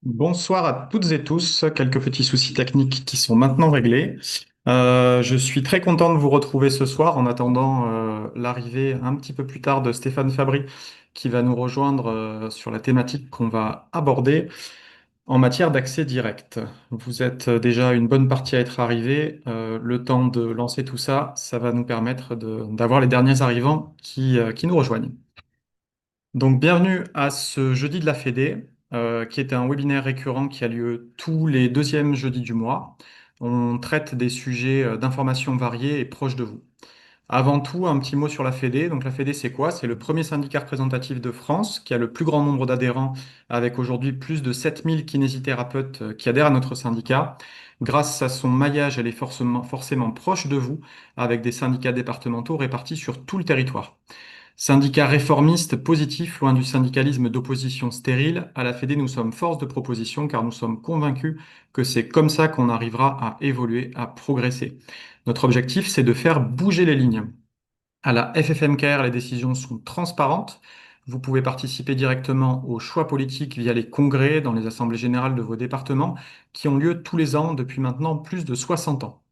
Bonsoir à toutes et tous. Quelques petits soucis techniques qui sont maintenant réglés. Je suis très content de vous retrouver ce soir en attendant l'arrivée un petit peu plus tard de Stéphane Fabry qui va nous rejoindre sur la thématique qu'on va aborder en matière d'accès direct. Vous êtes déjà une bonne partie à être arrivés. Le temps de lancer tout ça, ça va nous permettre d'avoir les derniers arrivants qui nous rejoignent. Donc, bienvenue à ce jeudi de la Fédé, qui est un webinaire récurrent qui a lieu tous les deuxièmes jeudis du mois. On traite des sujets d'information variés et proches de vous. Avant tout, un petit mot sur la Fédé. Donc, la Fédé, c'est quoi? C'est le premier syndicat représentatif de France qui a le plus grand nombre d'adhérents, avec aujourd'hui plus de 7000 kinésithérapeutes qui adhèrent à notre syndicat. Grâce à son maillage, elle est forcément proche de vous, avec des syndicats départementaux répartis sur tout le territoire. Syndicat réformiste positif, loin du syndicalisme d'opposition stérile, à la Fédé, nous sommes force de proposition car nous sommes convaincus que c'est comme ça qu'on arrivera à évoluer, à progresser. Notre objectif, c'est de faire bouger les lignes. À la FFMKR, les décisions sont transparentes. Vous pouvez participer directement aux choix politiques via les congrès dans les assemblées générales de vos départements qui ont lieu tous les ans depuis maintenant plus de 60 ans.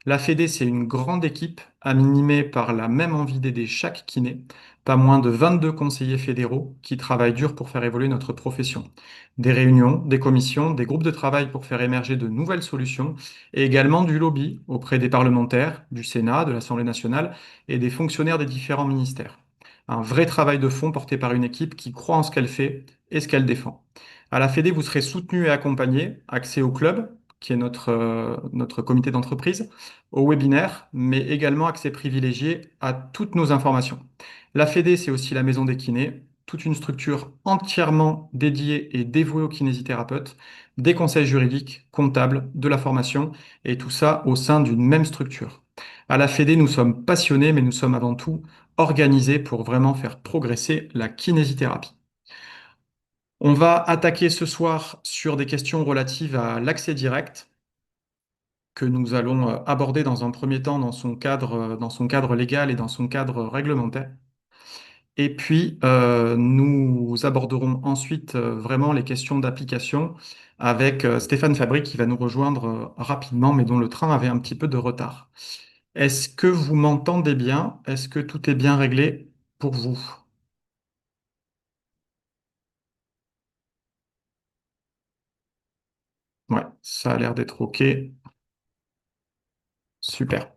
La Fédé, c'est une grande équipe animée par la même envie d'aider chaque kiné, pas moins de 22 conseillers fédéraux qui travaillent dur pour faire évoluer notre profession. Des réunions, des commissions, des groupes de travail pour faire émerger de nouvelles solutions et également du lobby auprès des parlementaires, du Sénat, de l'Assemblée nationale et des fonctionnaires des différents ministères. Un vrai travail de fond porté par une équipe qui croit en ce qu'elle fait et ce qu'elle défend. À la Fédé, vous serez soutenu et accompagné, accès au club, qui est notre comité d'entreprise, au webinaire, mais également accès privilégié à toutes nos informations. La Fédé, c'est aussi la maison des kinés, toute une structure entièrement dédiée et dévouée aux kinésithérapeutes, des conseils juridiques, comptables, de la formation, et tout ça au sein d'une même structure. À la Fédé, nous sommes passionnés, mais nous sommes avant tout organisés pour vraiment faire progresser la kinésithérapie. On va attaquer ce soir sur des questions relatives à l'accès direct que nous allons aborder dans un premier temps dans son cadre légal et dans son cadre réglementaire. Et puis, nous aborderons ensuite vraiment les questions d'application avec Stéphane Fabry qui va nous rejoindre rapidement, mais dont le train avait un petit peu de retard. Est-ce que vous m'entendez bien? Est-ce que tout est bien réglé pour vous? Ouais, ça a l'air d'être OK. Super.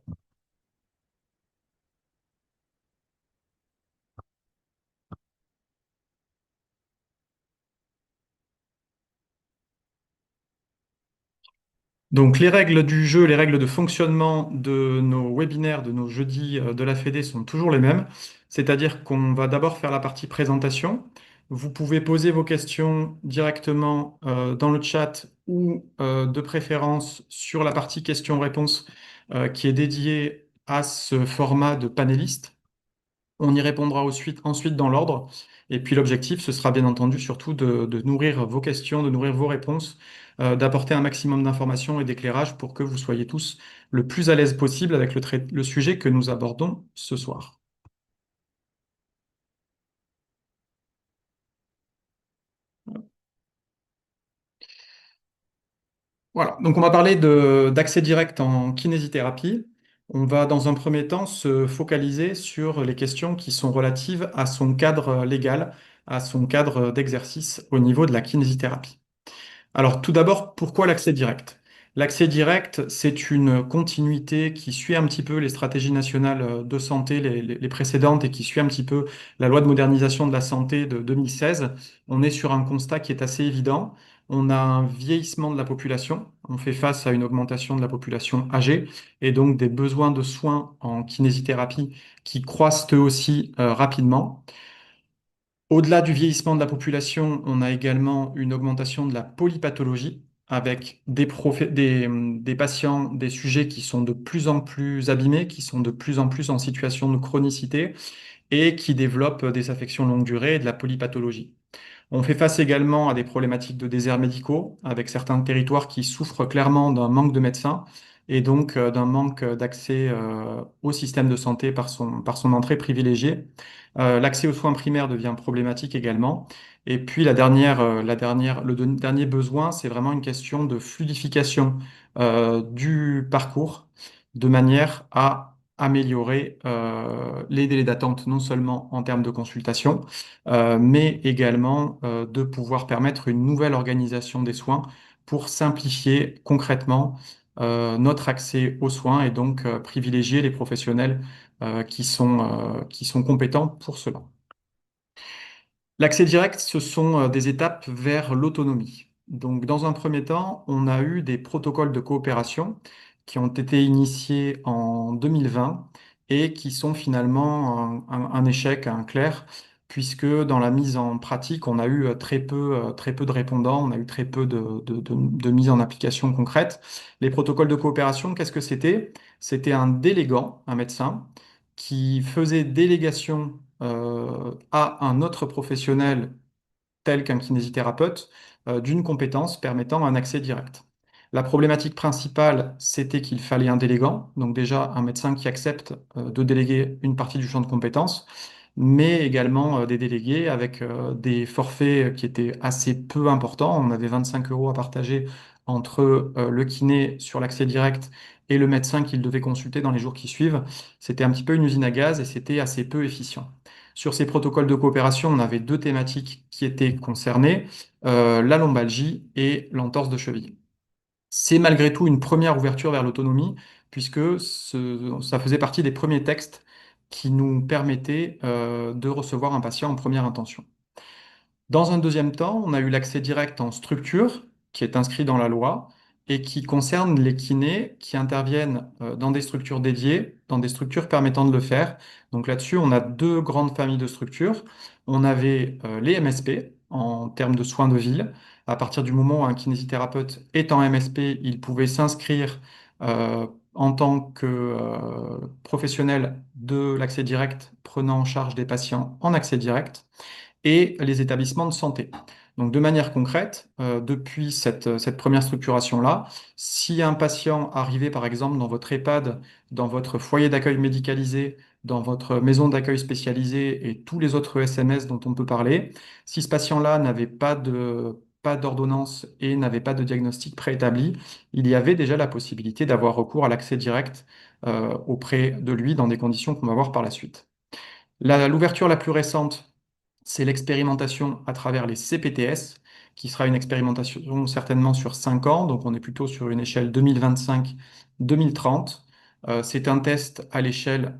Donc les règles du jeu, les règles de fonctionnement de nos webinaires, de nos jeudis de la Fédé sont toujours les mêmes. C'est-à-dire qu'on va d'abord faire la partie présentation. Vous pouvez poser vos questions directement dans le chat ou de préférence sur la partie questions-réponses qui est dédiée à ce format de panéliste. On y répondra ensuite dans l'ordre. Et puis l'objectif, ce sera bien entendu surtout de nourrir vos questions, de nourrir vos réponses, d'apporter un maximum d'informations et d'éclairage pour que vous soyez tous le plus à l'aise possible avec le sujet que nous abordons ce soir. Voilà, donc on va parler d'accès direct en kinésithérapie. On va dans un premier temps se focaliser sur les questions qui sont relatives à son cadre légal, à son cadre d'exercice au niveau de la kinésithérapie. Alors, tout d'abord, pourquoi l'accès direct? L'accès direct, c'est une continuité qui suit un petit peu les stratégies nationales de santé, les précédentes, et qui suit un petit peu la loi de modernisation de la santé de 2016. On est sur un constat qui est assez évident. On a un vieillissement de la population. On fait face à une augmentation de la population âgée et donc des besoins de soins en kinésithérapie qui croissent eux aussi rapidement. Au-delà du vieillissement de la population, on a également une augmentation de la polypathologie avec des patients, des sujets qui sont de plus en plus abîmés, qui sont de plus en plus en situation de chronicité et qui développent des affections longue durée et de la polypathologie. On fait face également à des problématiques de déserts médicaux avec certains territoires qui souffrent clairement d'un manque de médecins et donc d'un manque d'accès au système de santé par son entrée privilégiée. L'accès aux soins primaires devient problématique également. Et puis dernier besoin, c'est vraiment une question de fluidification du parcours de manière à améliorer les délais d'attente, non seulement en termes de consultation, mais également de pouvoir permettre une nouvelle organisation des soins pour simplifier concrètement notre accès aux soins et donc privilégier les professionnels qui sont compétents pour cela. L'accès direct, ce sont des étapes vers l'autonomie. Donc, dans un premier temps, on a eu des protocoles de coopération qui ont été initiés en 2020 et qui sont finalement un échec, un clair, puisque dans la mise en pratique, on a eu très peu de répondants, on a eu très peu de mise en application concrète. Les protocoles de coopération, qu'est-ce que c'était? C'était un délégant, un médecin, qui faisait délégation à un autre professionnel tel qu'un kinésithérapeute d'une compétence permettant un accès direct. La problématique principale, c'était qu'il fallait un délégant, donc déjà un médecin qui accepte de déléguer une partie du champ de compétences, mais également des délégués avec des forfaits qui étaient assez peu importants. On avait 25 euros à partager entre le kiné sur l'accès direct et le médecin qu'il devait consulter dans les jours qui suivent. C'était un petit peu une usine à gaz et c'était assez peu efficient. Sur ces protocoles de coopération, on avait deux thématiques qui étaient concernées, la lombalgie et l'entorse de cheville. C'est malgré tout une première ouverture vers l'autonomie, puisque ça faisait partie des premiers textes qui nous permettaient de recevoir un patient en première intention. Dans un deuxième temps, on a eu l'accès direct en structure, qui est inscrit dans la loi, et qui concerne les kinés qui interviennent dans des structures dédiées, dans des structures permettant de le faire. Donc là-dessus, on a deux grandes familles de structures. On avait les MSP, en termes de soins de ville. À partir du moment où un kinésithérapeute est en MSP, il pouvait s'inscrire en tant que professionnel de l'accès direct, prenant en charge des patients en accès direct et les établissements de santé. Donc, de manière concrète, depuis cette première structuration-là, si un patient arrivait par exemple dans votre EHPAD, dans votre foyer d'accueil médicalisé, dans votre maison d'accueil spécialisée et tous les autres SMS dont on peut parler, si ce patient-là n'avait pas d'ordonnance et n'avait pas de diagnostic préétabli, il y avait déjà la possibilité d'avoir recours à l'accès direct auprès de lui dans des conditions qu'on va voir par la suite. L'ouverture la plus récente, c'est l'expérimentation à travers les CPTS, qui sera une expérimentation certainement sur 5 ans, donc on est plutôt sur une échelle 2025-2030. C'est un test à l'échelle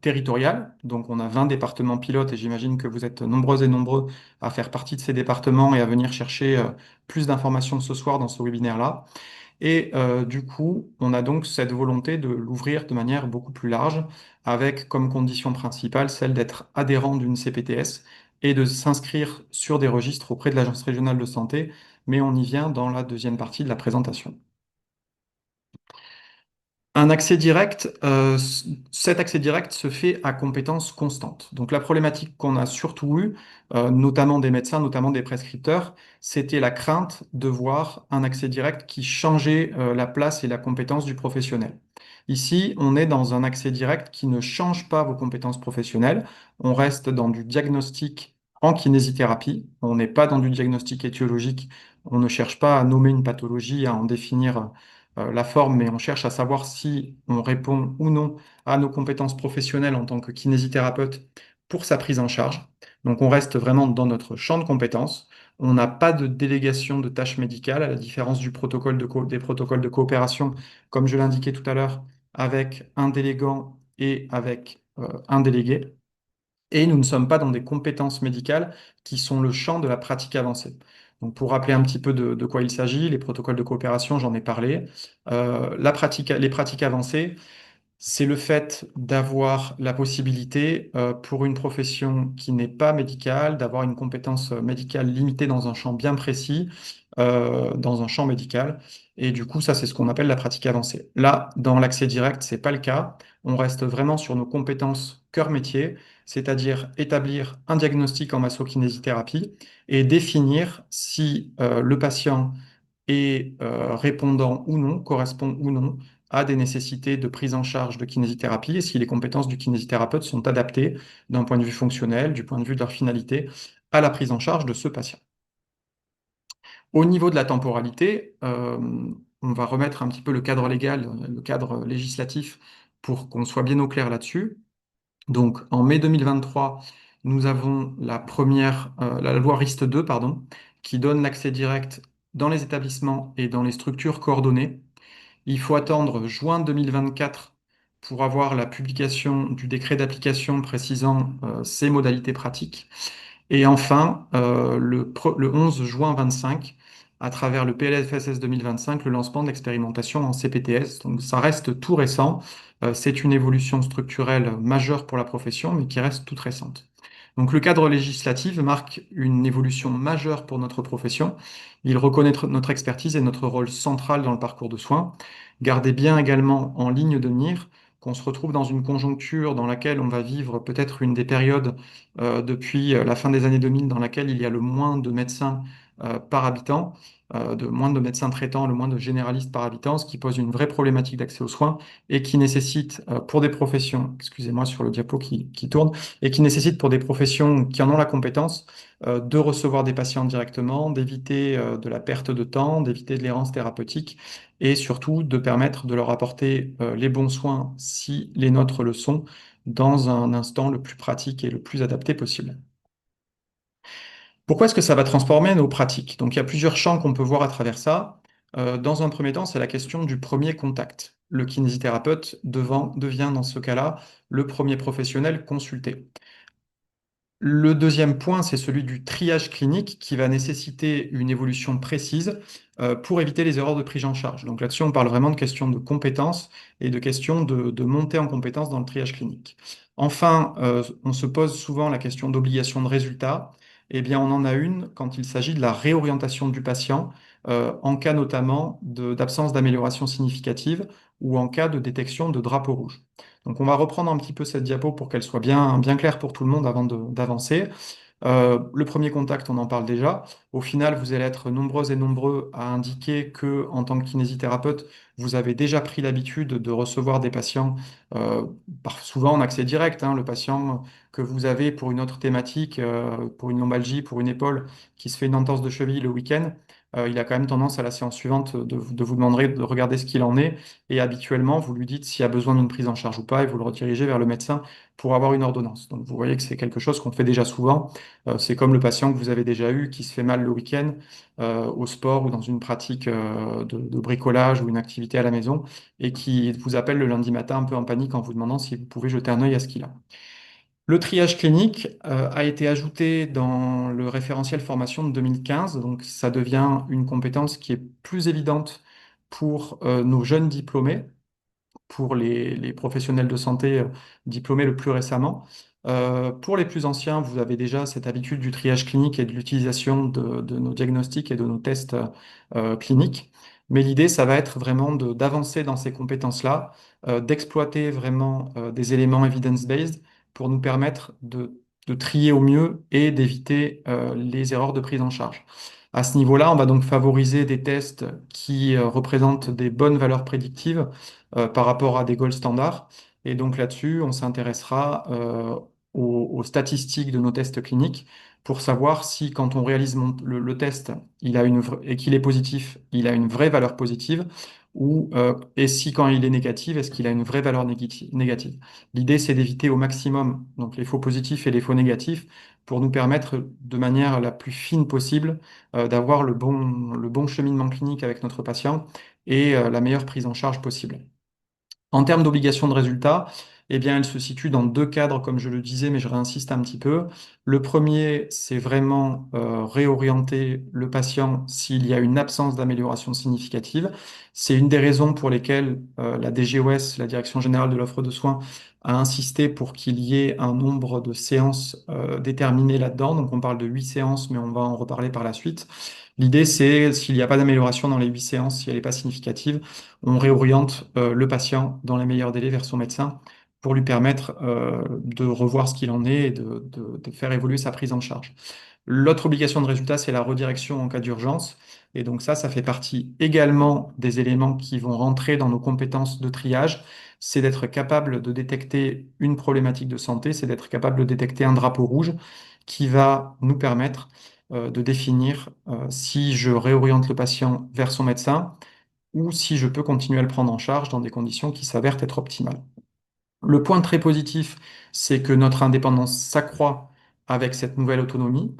territoriale, donc on a 20 départements pilotes et j'imagine que vous êtes nombreuses et nombreux à faire partie de ces départements et à venir chercher plus d'informations ce soir dans ce webinaire-là. Et du coup, on a donc cette volonté de l'ouvrir de manière beaucoup plus large, avec comme condition principale celle d'être adhérent d'une CPTS et de s'inscrire sur des registres auprès de l'Agence régionale de santé, mais on y vient dans la deuxième partie de la présentation. Un accès direct, cet accès direct se fait à compétence constante. Donc la problématique qu'on a surtout eue, notamment des médecins, notamment des prescripteurs, c'était la crainte de voir un accès direct qui changeait la place et la compétence du professionnel. Ici, on est dans un accès direct qui ne change pas vos compétences professionnelles. On reste dans du diagnostic en kinésithérapie. On n'est pas dans du diagnostic étiologique. On ne cherche pas à nommer une pathologie, à en définir la forme, mais on cherche à savoir si on répond ou non à nos compétences professionnelles en tant que kinésithérapeute pour sa prise en charge. Donc on reste vraiment dans notre champ de compétences. On n'a pas de délégation de tâches médicales, à la différence des protocoles de coopération, comme je l'indiquais tout à l'heure, avec un délégant et avec un délégué. Et nous ne sommes pas dans des compétences médicales qui sont le champ de la pratique avancée. Donc, pour rappeler un petit peu de quoi il s'agit, les protocoles de coopération, j'en ai parlé. Les pratiques avancées, c'est le fait d'avoir la possibilité, pour une profession qui n'est pas médicale, d'avoir une compétence médicale limitée dans un champ bien précis, dans un champ médical. Et du coup, ça, c'est ce qu'on appelle la pratique avancée. Là, dans l'accès direct, c'est pas le cas. On reste vraiment sur nos compétences cœur métier, c'est-à-dire établir un diagnostic en massokinésithérapie et définir si le patient est répondant ou non, correspond ou non a des nécessités de prise en charge de kinésithérapie et si les compétences du kinésithérapeute sont adaptées d'un point de vue fonctionnel, du point de vue de leur finalité, à la prise en charge de ce patient. Au niveau de la temporalité, on va remettre un petit peu le cadre légal, le cadre législatif pour qu'on soit bien au clair là-dessus. Donc, en mai 2023, nous avons la loi RIST 2, pardon, qui donne l'accès direct dans les établissements et dans les structures coordonnées. Il faut attendre juin 2024 pour avoir la publication du décret d'application précisant ces modalités pratiques. Et enfin, le 11 juin 25, à travers le PLFSS 2025, le lancement de l'expérimentation en CPTS. Donc ça reste tout récent. C'est une évolution structurelle majeure pour la profession, mais qui reste toute récente. Donc le cadre législatif marque une évolution majeure pour notre profession. Il reconnaît notre expertise et notre rôle central dans le parcours de soins. Gardez bien également en ligne de mire qu'on se retrouve dans une conjoncture dans laquelle on va vivre peut-être une des périodes depuis la fin des années 2000 dans laquelle il y a le moins de médecins par habitant, de moins de médecins traitants, le moins de généralistes par habitant, ce qui pose une vraie problématique d'accès aux soins et qui nécessite pour des professions, excusez-moi sur le diapo qui tourne, et qui nécessite pour des professions qui en ont la compétence de recevoir des patients directement, d'éviter de la perte de temps, d'éviter de l'errance thérapeutique et surtout de permettre de leur apporter les bons soins si les nôtres le sont dans un instant le plus pratique et le plus adapté possible. Pourquoi est-ce que ça va transformer nos pratiques? Donc il y a plusieurs champs qu'on peut voir à travers ça. Dans un premier temps, c'est la question du premier contact. Le kinésithérapeute devient dans ce cas-là le premier professionnel consulté. Le deuxième point, c'est celui du triage clinique qui va nécessiter une évolution précise pour éviter les erreurs de prise en charge. Donc là-dessus, on parle vraiment de questions de compétences et de questions de montée en compétences dans le triage clinique. Enfin, on se pose souvent la question d'obligation de résultat. Eh bien, on en a une quand il s'agit de la réorientation du patient, en cas notamment d'absence d'amélioration significative ou en cas de détection de drapeau rouge. Donc on va reprendre un petit peu cette diapo pour qu'elle soit bien claire pour tout le monde avant d'avancer. Le premier contact, on en parle déjà. Au final, vous allez être nombreuses et nombreux à indiquer que, en tant que kinésithérapeute, vous avez déjà pris l'habitude de recevoir des patients, euh, souvent en accès direct, hein, le patient que vous avez pour une autre thématique, pour une lombalgie, pour une épaule, qui se fait une entorse de cheville le week-end. Il a quand même tendance à la séance suivante de vous demander de regarder ce qu'il en est. Et habituellement, vous lui dites s'il y a besoin d'une prise en charge ou pas et vous le redirigez vers le médecin pour avoir une ordonnance. Donc vous voyez que c'est quelque chose qu'on fait déjà souvent. C'est comme le patient que vous avez déjà eu qui se fait mal le week-end au sport ou dans une pratique de bricolage ou une activité à la maison et qui vous appelle le lundi matin un peu en panique en vous demandant si vous pouvez jeter un œil à ce qu'il a. Le triage clinique a été ajouté dans le référentiel formation de 2015, donc ça devient une compétence qui est plus évidente pour nos jeunes diplômés pour les professionnels de santé diplômés le plus récemment. Pour les plus anciens, vous avez déjà cette habitude du triage clinique et de l'utilisation de nos diagnostics et de nos tests cliniques. Mais l'idée, ça va être vraiment d'avancer dans ces compétences-là, d'exploiter vraiment des éléments evidence-based pour nous permettre de trier au mieux et d'éviter les erreurs de prise en charge. À ce niveau-là, on va donc favoriser des tests qui représentent des bonnes valeurs prédictives par rapport à des gold standards. Et donc là-dessus, on s'intéressera aux statistiques de nos tests cliniques pour savoir si quand on réalise le test et qu'il est positif, il a une vraie valeur positive, et si quand il est négatif, est-ce qu'il a une vraie valeur négative. L'idée, c'est d'éviter au maximum donc, les faux positifs et les faux négatifs pour nous permettre de manière la plus fine possible d'avoir le bon cheminement clinique avec notre patient et la meilleure prise en charge possible. En termes d'obligation de résultat, eh bien, elle se situe dans deux cadres, comme je le disais, mais je réinsiste un petit peu. Le premier, c'est vraiment réorienter le patient s'il y a une absence d'amélioration significative. C'est une des raisons pour lesquelles la DGOS, la Direction générale de l'offre de soins, a insisté pour qu'il y ait un nombre de séances déterminé là-dedans. Donc, on parle de 8 séances, mais on va en reparler par la suite. L'idée, c'est s'il n'y a pas d'amélioration dans les 8 séances, si elle n'est pas significative, on réoriente le patient dans les meilleurs délais vers son médecin pour lui permettre de revoir ce qu'il en est et de faire évoluer sa prise en charge. L'autre obligation de résultat, c'est la redirection en cas d'urgence. Et donc ça fait partie également des éléments qui vont rentrer dans nos compétences de triage. C'est d'être capable de détecter une problématique de santé, c'est d'être capable de détecter un drapeau rouge qui va nous permettre de définir si je réoriente le patient vers son médecin ou si je peux continuer à le prendre en charge dans des conditions qui s'avèrent être optimales. Le point très positif, c'est que notre indépendance s'accroît avec cette nouvelle autonomie,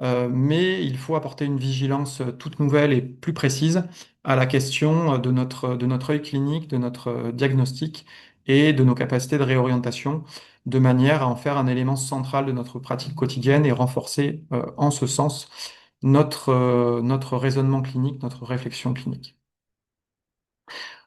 mais il faut apporter une vigilance toute nouvelle et plus précise à la question de notre œil clinique, de notre diagnostic et de nos capacités de réorientation, de manière à en faire un élément central de notre pratique quotidienne et renforcer en ce sens notre raisonnement clinique, notre réflexion clinique.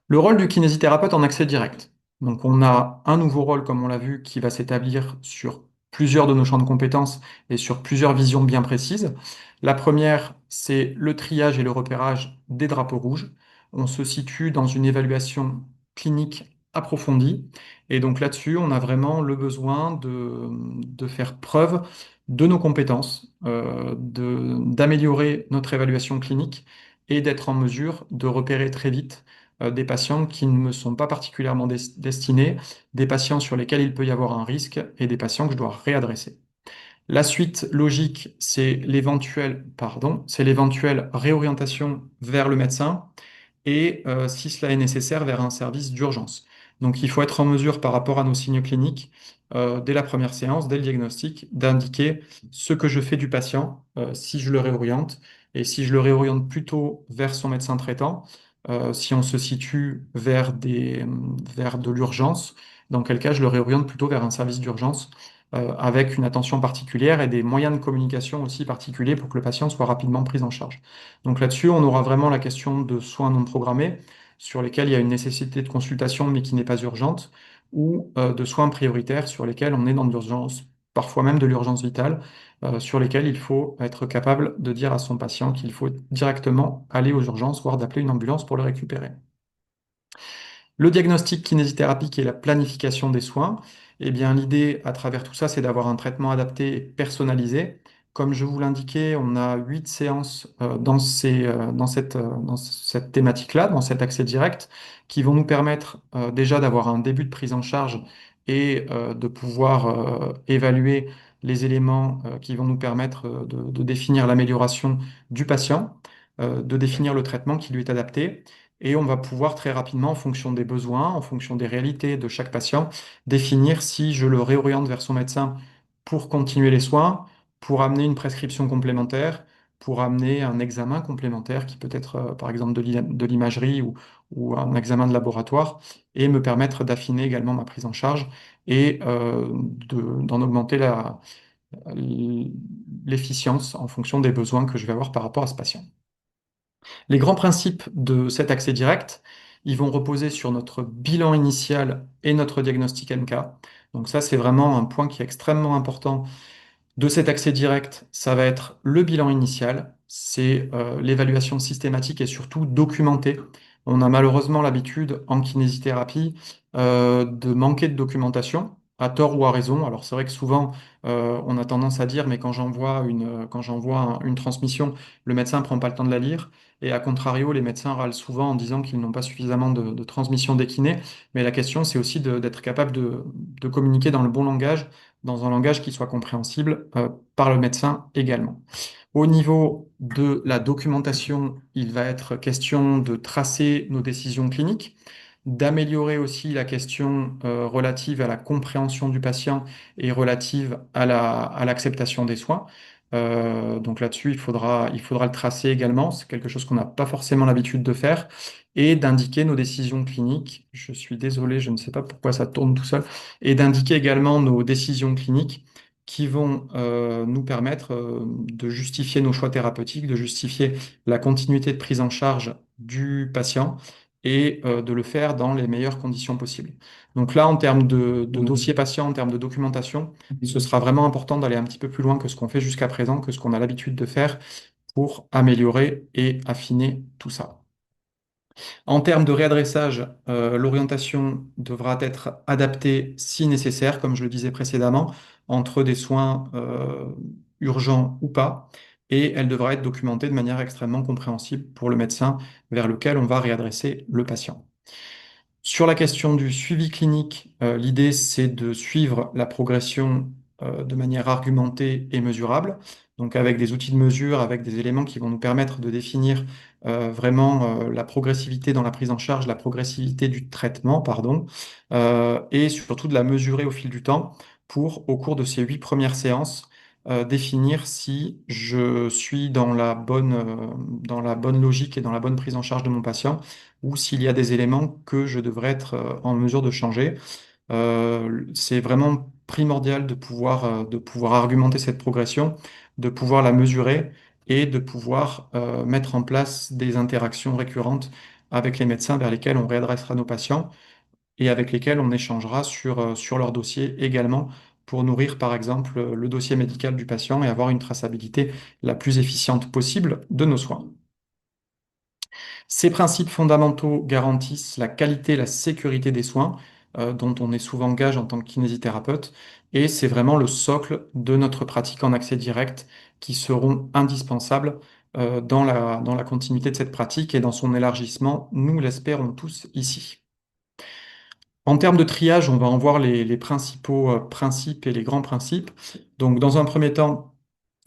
Le rôle du kinésithérapeute en accès direct. Donc, on a un nouveau rôle, comme on l'a vu, qui va s'établir sur plusieurs de nos champs de compétences et sur plusieurs visions bien précises. La première, c'est le triage et le repérage des drapeaux rouges. On se situe dans une évaluation clinique approfondie. Et donc là-dessus, on a vraiment le besoin de faire preuve de nos compétences, d'améliorer notre évaluation clinique et d'être en mesure de repérer très vite des patients qui ne me sont pas particulièrement destinés, des patients sur lesquels il peut y avoir un risque et des patients que je dois réadresser. La suite logique, c'est l'éventuelle réorientation vers le médecin et, si cela est nécessaire, vers un service d'urgence. Donc il faut être en mesure, par rapport à nos signes cliniques, dès la première séance, dès le diagnostic, d'indiquer ce que je fais du patient, si je le réoriente, et si je le réoriente plutôt vers son médecin traitant, si on se situe vers de l'urgence, dans quel cas je le réoriente plutôt vers un service d'urgence, avec une attention particulière et des moyens de communication aussi particuliers pour que le patient soit rapidement pris en charge. Donc là-dessus, on aura vraiment la question de soins non programmés, sur lesquels il y a une nécessité de consultation mais qui n'est pas urgente, ou de soins prioritaires sur lesquels on est dans de l'urgence, parfois même de l'urgence vitale, sur lesquels il faut être capable de dire à son patient qu'il faut directement aller aux urgences, voire d'appeler une ambulance pour le récupérer. Le diagnostic kinésithérapique et la planification des soins, eh bien, l'idée à travers tout ça, c'est d'avoir un traitement adapté et personnalisé. Comme je vous l'indiquais, on a 8 séances dans cette thématique-là, dans cet accès direct, qui vont nous permettre déjà d'avoir un début de prise en charge et de pouvoir évaluer les éléments qui vont nous permettre de définir l'amélioration du patient, de définir le traitement qui lui est adapté. Et on va pouvoir très rapidement, en fonction des besoins, en fonction des réalités de chaque patient, définir si je le réoriente vers son médecin pour continuer les soins, pour amener une prescription complémentaire, pour amener un examen complémentaire qui peut être par exemple de l'imagerie ou un examen de laboratoire, et me permettre d'affiner également ma prise en charge et d'en augmenter l'efficience en fonction des besoins que je vais avoir par rapport à ce patient. Les grands principes de cet accès direct, ils vont reposer sur notre bilan initial et notre diagnostic MK. Donc ça, c'est vraiment un point qui est extrêmement important de cet accès direct. Ça va être le bilan initial, c'est l'évaluation systématique et surtout documentée. On a malheureusement l'habitude en kinésithérapie de manquer de documentation, à tort ou à raison. Alors c'est vrai que souvent on a tendance à dire, mais quand j'envoie une transmission, le médecin ne prend pas le temps de la lire. Et à contrario, les médecins râlent souvent en disant qu'ils n'ont pas suffisamment de transmission d'équiné. Mais la question, c'est aussi d'être capable de communiquer dans le bon langage, dans un langage qui soit compréhensible par le médecin également. Au niveau de la documentation, il va être question de tracer nos décisions cliniques, d'améliorer aussi la question relative à la compréhension du patient et relative à l'acceptation des soins. Donc là-dessus, il faudra le tracer également. C'est quelque chose qu'on n'a pas forcément l'habitude de faire. Et d'indiquer nos décisions cliniques. Je suis désolé, je ne sais pas pourquoi ça tourne tout seul. Et d'indiquer également nos décisions cliniques qui vont nous permettre de justifier nos choix thérapeutiques, de justifier la continuité de prise en charge du patient et de le faire dans les meilleures conditions possibles. Donc là, en termes de dossier patient, en termes de documentation, ce sera vraiment important d'aller un petit peu plus loin que ce qu'on fait jusqu'à présent, que ce qu'on a l'habitude de faire pour améliorer et affiner tout ça. En termes de réadressage, l'orientation devra être adaptée si nécessaire, comme je le disais précédemment, entre des soins urgent ou pas, et elle devra être documentée de manière extrêmement compréhensible pour le médecin vers lequel on va réadresser le patient. Sur la question du suivi clinique, l'idée c'est de suivre la progression de manière argumentée et mesurable, donc avec des outils de mesure, avec des éléments qui vont nous permettre de définir vraiment la progressivité dans la prise en charge, la progressivité du traitement, pardon, et surtout de la mesurer au fil du temps pour, au cours de ces 8 premières séances, définir si je suis dans la bonne logique et dans la bonne prise en charge de mon patient ou s'il y a des éléments que je devrais être en mesure de changer. C'est vraiment primordial de pouvoir argumenter cette progression, de pouvoir la mesurer et de pouvoir mettre en place des interactions récurrentes avec les médecins vers lesquels on réadressera nos patients et avec lesquels on échangera sur leur dossier également pour nourrir par exemple le dossier médical du patient et avoir une traçabilité la plus efficiente possible de nos soins. Ces principes fondamentaux garantissent la qualité et la sécurité des soins, dont on est souvent gage en tant que kinésithérapeute, et c'est vraiment le socle de notre pratique en accès direct qui seront indispensables dans la continuité de cette pratique et dans son élargissement, nous l'espérons tous ici. En termes de triage, on va en voir les principaux principes et les grands principes. Donc, dans un premier temps,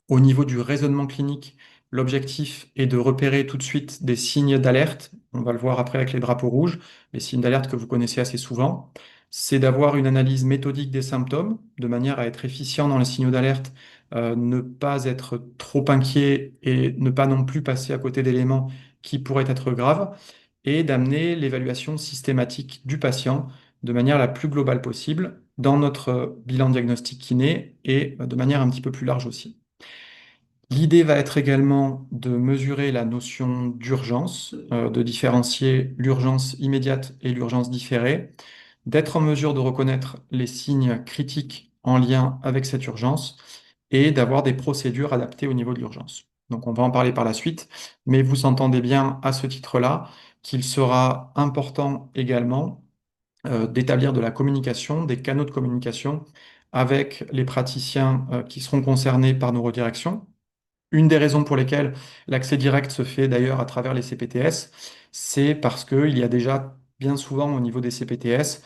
au niveau du raisonnement clinique, l'objectif est de repérer tout de suite des signes d'alerte. On va le voir après avec les drapeaux rouges, les signes d'alerte que vous connaissez assez souvent. C'est d'avoir une analyse méthodique des symptômes, de manière à être efficient dans les signaux d'alerte, ne pas être trop inquiet et ne pas non plus passer à côté d'éléments qui pourraient être graves, et d'amener l'évaluation systématique du patient de manière la plus globale possible dans notre bilan diagnostic kiné et de manière un petit peu plus large aussi. L'idée va être également de mesurer la notion d'urgence, de différencier l'urgence immédiate et l'urgence différée, d'être en mesure de reconnaître les signes critiques en lien avec cette urgence et d'avoir des procédures adaptées au niveau de l'urgence. Donc on va en parler par la suite, mais vous entendez bien à ce titre-là qu'il sera important également d'établir de la communication, des canaux de communication avec les praticiens qui seront concernés par nos redirections. Une des raisons pour lesquelles l'accès direct se fait d'ailleurs à travers les CPTS, c'est parce qu'il y a déjà bien souvent au niveau des CPTS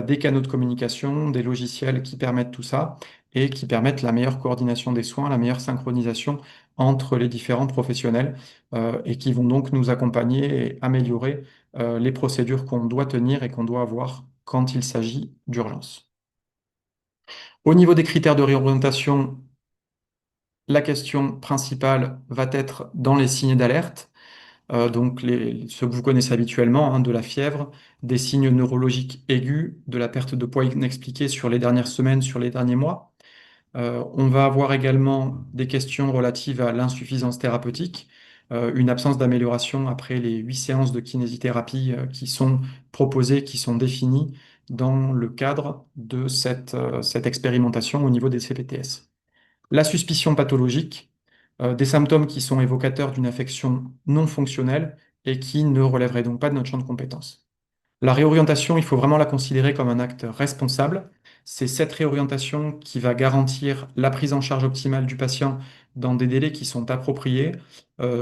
des canaux de communication, des logiciels qui permettent tout ça et qui permettent la meilleure coordination des soins, la meilleure synchronisation entre les différents professionnels et qui vont donc nous accompagner et améliorer les procédures qu'on doit tenir et qu'on doit avoir quand il s'agit d'urgence. Au niveau des critères de réorientation, la question principale va être dans les signes d'alerte, donc ceux que vous connaissez habituellement, hein, de la fièvre, des signes neurologiques aigus, de la perte de poids inexpliquée sur les dernières semaines, sur les derniers mois. On va avoir également des questions relatives à l'insuffisance thérapeutique, une absence d'amélioration après les 8 séances de kinésithérapie qui sont proposées, qui sont définies dans le cadre de cette expérimentation au niveau des CPTS. La suspicion pathologique, des symptômes qui sont évocateurs d'une affection non fonctionnelle et qui ne relèveraient donc pas de notre champ de compétences. La réorientation, il faut vraiment la considérer comme un acte responsable. C'est cette réorientation qui va garantir la prise en charge optimale du patient dans des délais qui sont appropriés,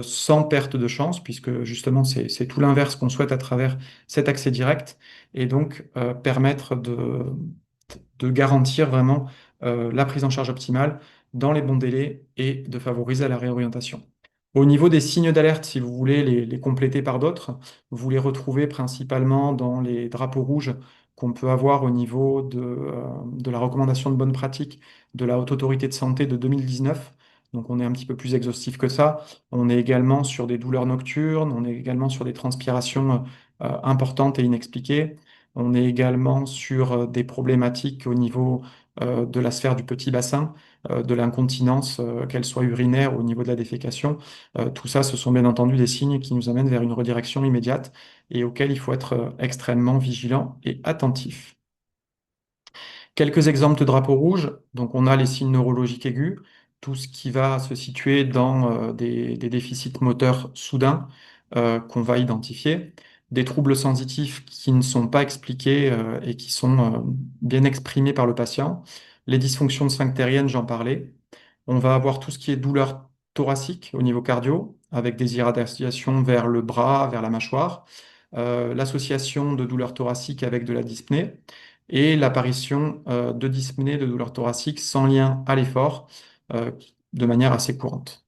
sans perte de chance, puisque justement c'est tout l'inverse qu'on souhaite à travers cet accès direct, et donc permettre de garantir vraiment la prise en charge optimale dans les bons délais et de favoriser la réorientation. Au niveau des signes d'alerte, si vous voulez les compléter par d'autres, vous les retrouvez principalement dans les drapeaux rouges qu'on peut avoir au niveau de la recommandation de bonne pratique de la Haute Autorité de Santé de 2019. Donc on est un petit peu plus exhaustif que ça. On est également sur des douleurs nocturnes, on est également sur des transpirations importantes et inexpliquées. On est également sur des problématiques au niveau de la sphère du petit bassin, de l'incontinence, qu'elle soit urinaire ou au niveau de la défécation. Tout ça, ce sont bien entendu des signes qui nous amènent vers une redirection immédiate et auxquels il faut être extrêmement vigilant et attentif. Quelques exemples de drapeaux rouges. Donc, on a les signes neurologiques aigus, tout ce qui va se situer dans des déficits moteurs soudains qu'on va identifier, des troubles sensitifs qui ne sont pas expliqués et qui sont bien exprimés par le patient, les dysfonctions sphinctériennes, j'en parlais, On va avoir tout ce qui est douleur thoracique au niveau cardio, avec des irradiations vers le bras, vers la mâchoire, l'association de douleur thoracique avec de la dyspnée et l'apparition de dyspnée, de douleur thoracique sans lien à l'effort, euh, de manière assez courante.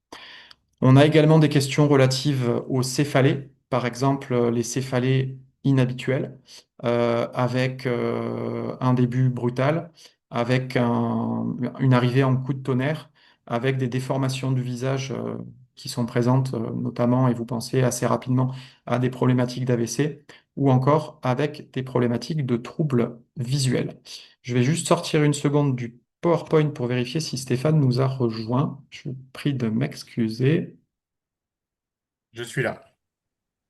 On a également des questions relatives aux céphalées, par exemple les céphalées inhabituelles, avec un début brutal, avec une arrivée en coup de tonnerre, avec des déformations du visage qui sont présentes notamment, et vous pensez assez rapidement à des problématiques d'AVC, ou encore avec des problématiques de troubles visuels. Je vais juste sortir une seconde du PowerPoint pour vérifier si Stéphane nous a rejoint. Je vous prie de m'excuser. Je suis là.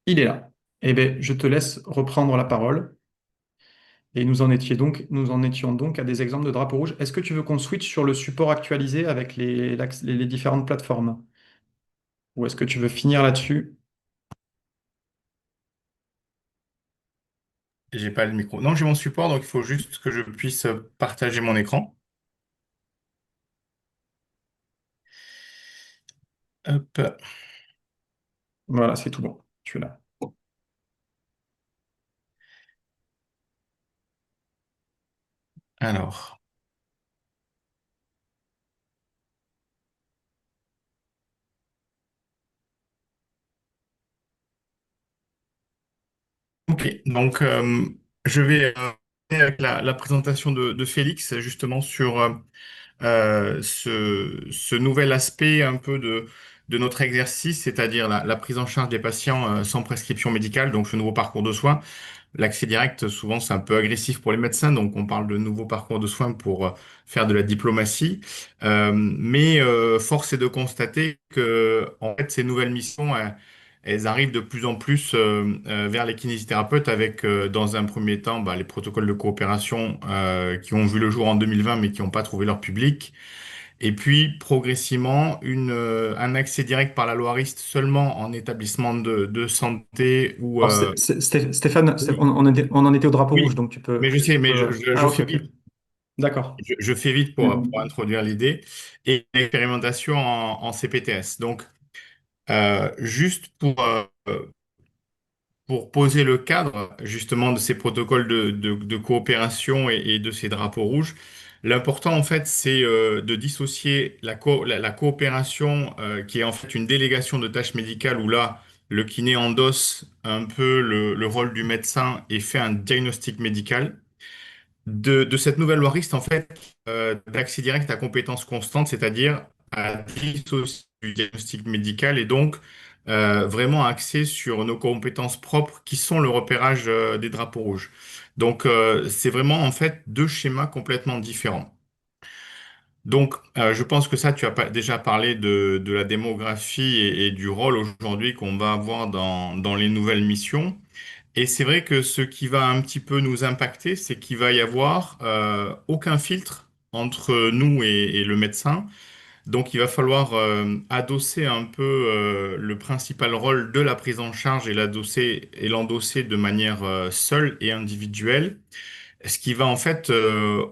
Il est là. Eh bien, je te laisse reprendre la parole. Et nous en étions donc à des exemples de drapeaux rouges. Est-ce que tu veux qu'on switch sur le support actualisé avec les différentes plateformes? Ou est-ce que tu veux finir là-dessus? J'ai pas le micro. Non, j'ai mon support, donc il faut juste que je puisse partager mon écran. Hop. Voilà, c'est tout bon. Tu es là. Alors. Ok. Donc, je vais avec la présentation de Félix, justement, sur ce nouvel aspect un peu de notre exercice, c'est-à-dire la prise en charge des patients sans prescription médicale, donc ce nouveau parcours de soins. L'accès direct, souvent, c'est un peu agressif pour les médecins, donc on parle de nouveaux parcours de soins pour faire de la diplomatie. Mais force est de constater que, en fait, ces nouvelles missions, elles arrivent de plus en plus vers les kinésithérapeutes avec, dans un premier temps, bah, les protocoles de coopération qui ont vu le jour en 2020, mais qui n'ont pas trouvé leur public. Et puis, progressivement, un accès direct par la loi RIST seulement en établissement de santé ou Alors, Stéphane, oui, on en était au drapeau rouge, oui, donc tu mais peux, je sais, tu mais peux... je Ah, ok, fais ok. vite. D'accord. Je fais vite pour Mm. introduire l'idée. Et l'expérimentation en CPTS. Donc, juste pour poser le cadre justement de ces protocoles de coopération et de ces drapeaux rouges, l'important en fait c'est de dissocier la coopération qui est en fait une délégation de tâches médicales où là le kiné endosse un peu le rôle du médecin et fait un diagnostic médical de cette nouvelle loi RIST, en fait, d'accès direct à compétences constantes, c'est-à-dire à dissocier du diagnostic médical et donc vraiment axé sur nos compétences propres qui sont le repérage des drapeaux rouges. Donc, c'est vraiment en fait deux schémas complètement différents. Donc, je pense que ça, tu as déjà parlé de la démographie et du rôle aujourd'hui qu'on va avoir dans les nouvelles missions. Et c'est vrai que ce qui va un petit peu nous impacter, c'est qu'il va y avoir aucun filtre entre nous et le médecin. Donc il va falloir adosser un peu le principal rôle de la prise en charge et l'adosser et l'endosser de manière seule et individuelle. Ce qui va en fait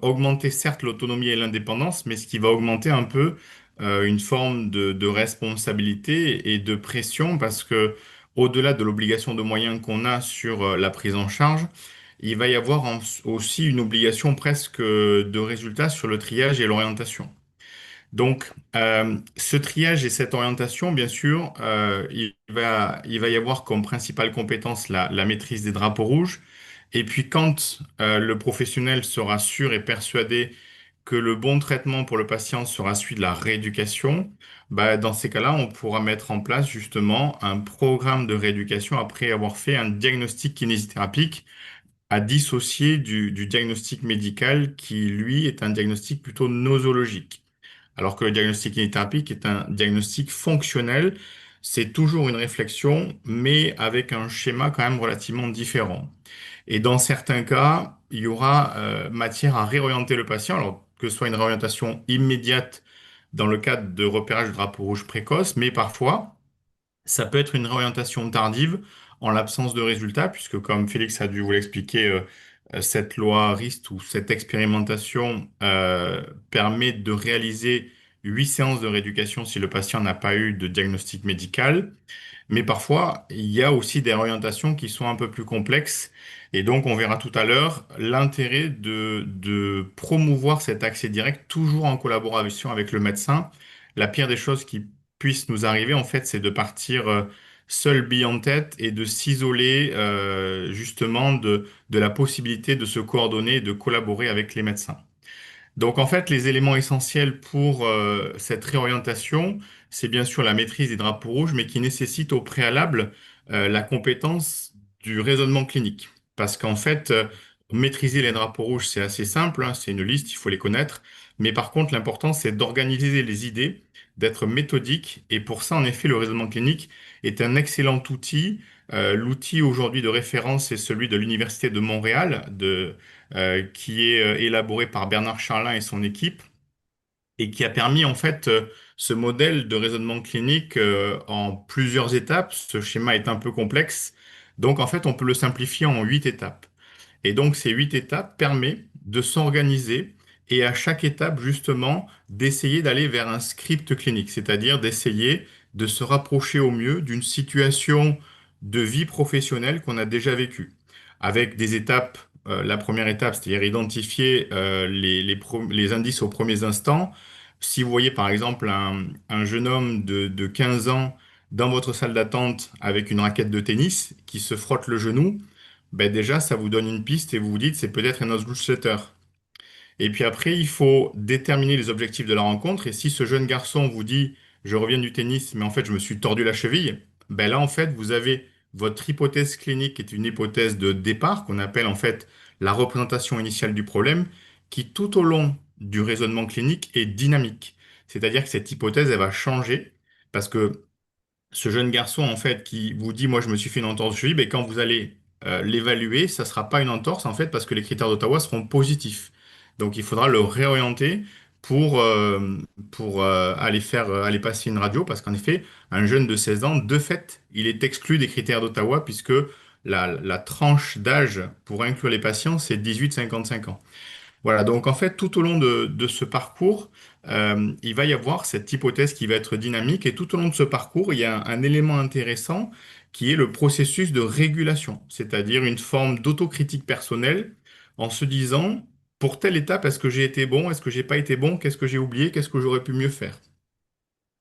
augmenter certes l'autonomie et l'indépendance, mais ce qui va augmenter un peu une forme de responsabilité et de pression parce que au-delà de l'obligation de moyens qu'on a sur la prise en charge, il va y avoir aussi une obligation presque de résultat sur le triage et l'orientation. Donc, ce triage et cette orientation, bien sûr, il va y avoir comme principale compétence la maîtrise des drapeaux rouges. Et puis, quand le professionnel sera sûr et persuadé que le bon traitement pour le patient sera celui de la rééducation, bah, dans ces cas-là, on pourra mettre en place justement un programme de rééducation après avoir fait un diagnostic kinésithérapique à dissocier du diagnostic médical qui, lui, est un diagnostic plutôt nosologique. Alors que le diagnostic kinésithérapie est un diagnostic fonctionnel, c'est toujours une réflexion, mais avec un schéma quand même relativement différent. Et dans certains cas, il y aura matière à réorienter le patient, alors que ce soit une réorientation immédiate dans le cadre de repérage de drapeau rouge précoce, mais parfois, ça peut être une réorientation tardive en l'absence de résultats, puisque comme Félix a dû vous l'expliquer, cette loi RIST ou cette expérimentation permet de réaliser 8 séances de rééducation si le patient n'a pas eu de diagnostic médical. Mais parfois, il y a aussi des orientations qui sont un peu plus complexes. Et donc, on verra tout à l'heure l'intérêt de promouvoir cet accès direct, toujours en collaboration avec le médecin. La pire des choses qui puissent nous arriver, en fait, c'est de partir seul bille en tête et de s'isoler justement de la possibilité de se coordonner et de collaborer avec les médecins. Donc en fait, les éléments essentiels pour cette réorientation, c'est bien sûr la maîtrise des drapeaux rouges, mais qui nécessite au préalable la compétence du raisonnement clinique. Parce qu'en fait, maîtriser les drapeaux rouges, c'est assez simple, hein, c'est une liste, il faut les connaître. Mais par contre, l'important, c'est d'organiser les idées, d'être méthodique. Et pour ça, en effet, le raisonnement clinique est un excellent outil. L'outil aujourd'hui de référence, c'est celui de l'Université de Montréal, qui est élaboré par Bernard Charlin et son équipe et qui a permis en fait ce modèle de raisonnement clinique en plusieurs étapes. Ce schéma est un peu complexe, donc en fait on peut le simplifier en 8 étapes. Et donc, ces 8 étapes permettent de s'organiser et à chaque étape, justement, d'essayer d'aller vers un script clinique, c'est-à-dire d'essayer de se rapprocher au mieux d'une situation de vie professionnelle qu'on a déjà vécue, avec des étapes. La première étape, c'est-à-dire identifier les indices aux premiers instants. Si vous voyez par exemple un jeune homme de 15 ans dans votre salle d'attente avec une raquette de tennis qui se frotte le genou, ben déjà, ça vous donne une piste et vous vous dites c'est peut-être un newsletter. Et puis après, il faut déterminer les objectifs de la rencontre. Et si ce jeune garçon vous dit je reviens du tennis, mais en fait je me suis tordu la cheville, ben là en fait vous avez votre hypothèse clinique qui est une hypothèse de départ qu'on appelle en fait la représentation initiale du problème, qui tout au long du raisonnement clinique est dynamique. C'est-à-dire que cette hypothèse elle va changer parce que ce jeune garçon, en fait, qui vous dit, moi, je me suis fait une entorse de cheville, mais quand vous allez l'évaluer, ça ne sera pas une entorse, en fait, parce que les critères d'Ottawa seront positifs. Donc, il faudra le réorienter pour, euh, pour aller passer une radio, parce qu'en effet, un jeune de 16 ans, de fait, il est exclu des critères d'Ottawa, puisque la tranche d'âge pour inclure les patients, c'est 18-55 ans. Voilà, donc en fait, tout au long de ce parcours, il va y avoir cette hypothèse qui va être dynamique et tout au long de ce parcours, il y a un élément intéressant qui est le processus de régulation, c'est-à-dire une forme d'autocritique personnelle en se disant, pour telle étape, est-ce que j'ai été bon, est-ce que j'ai pas été bon, qu'est-ce que j'ai oublié, qu'est-ce que j'aurais pu mieux faire?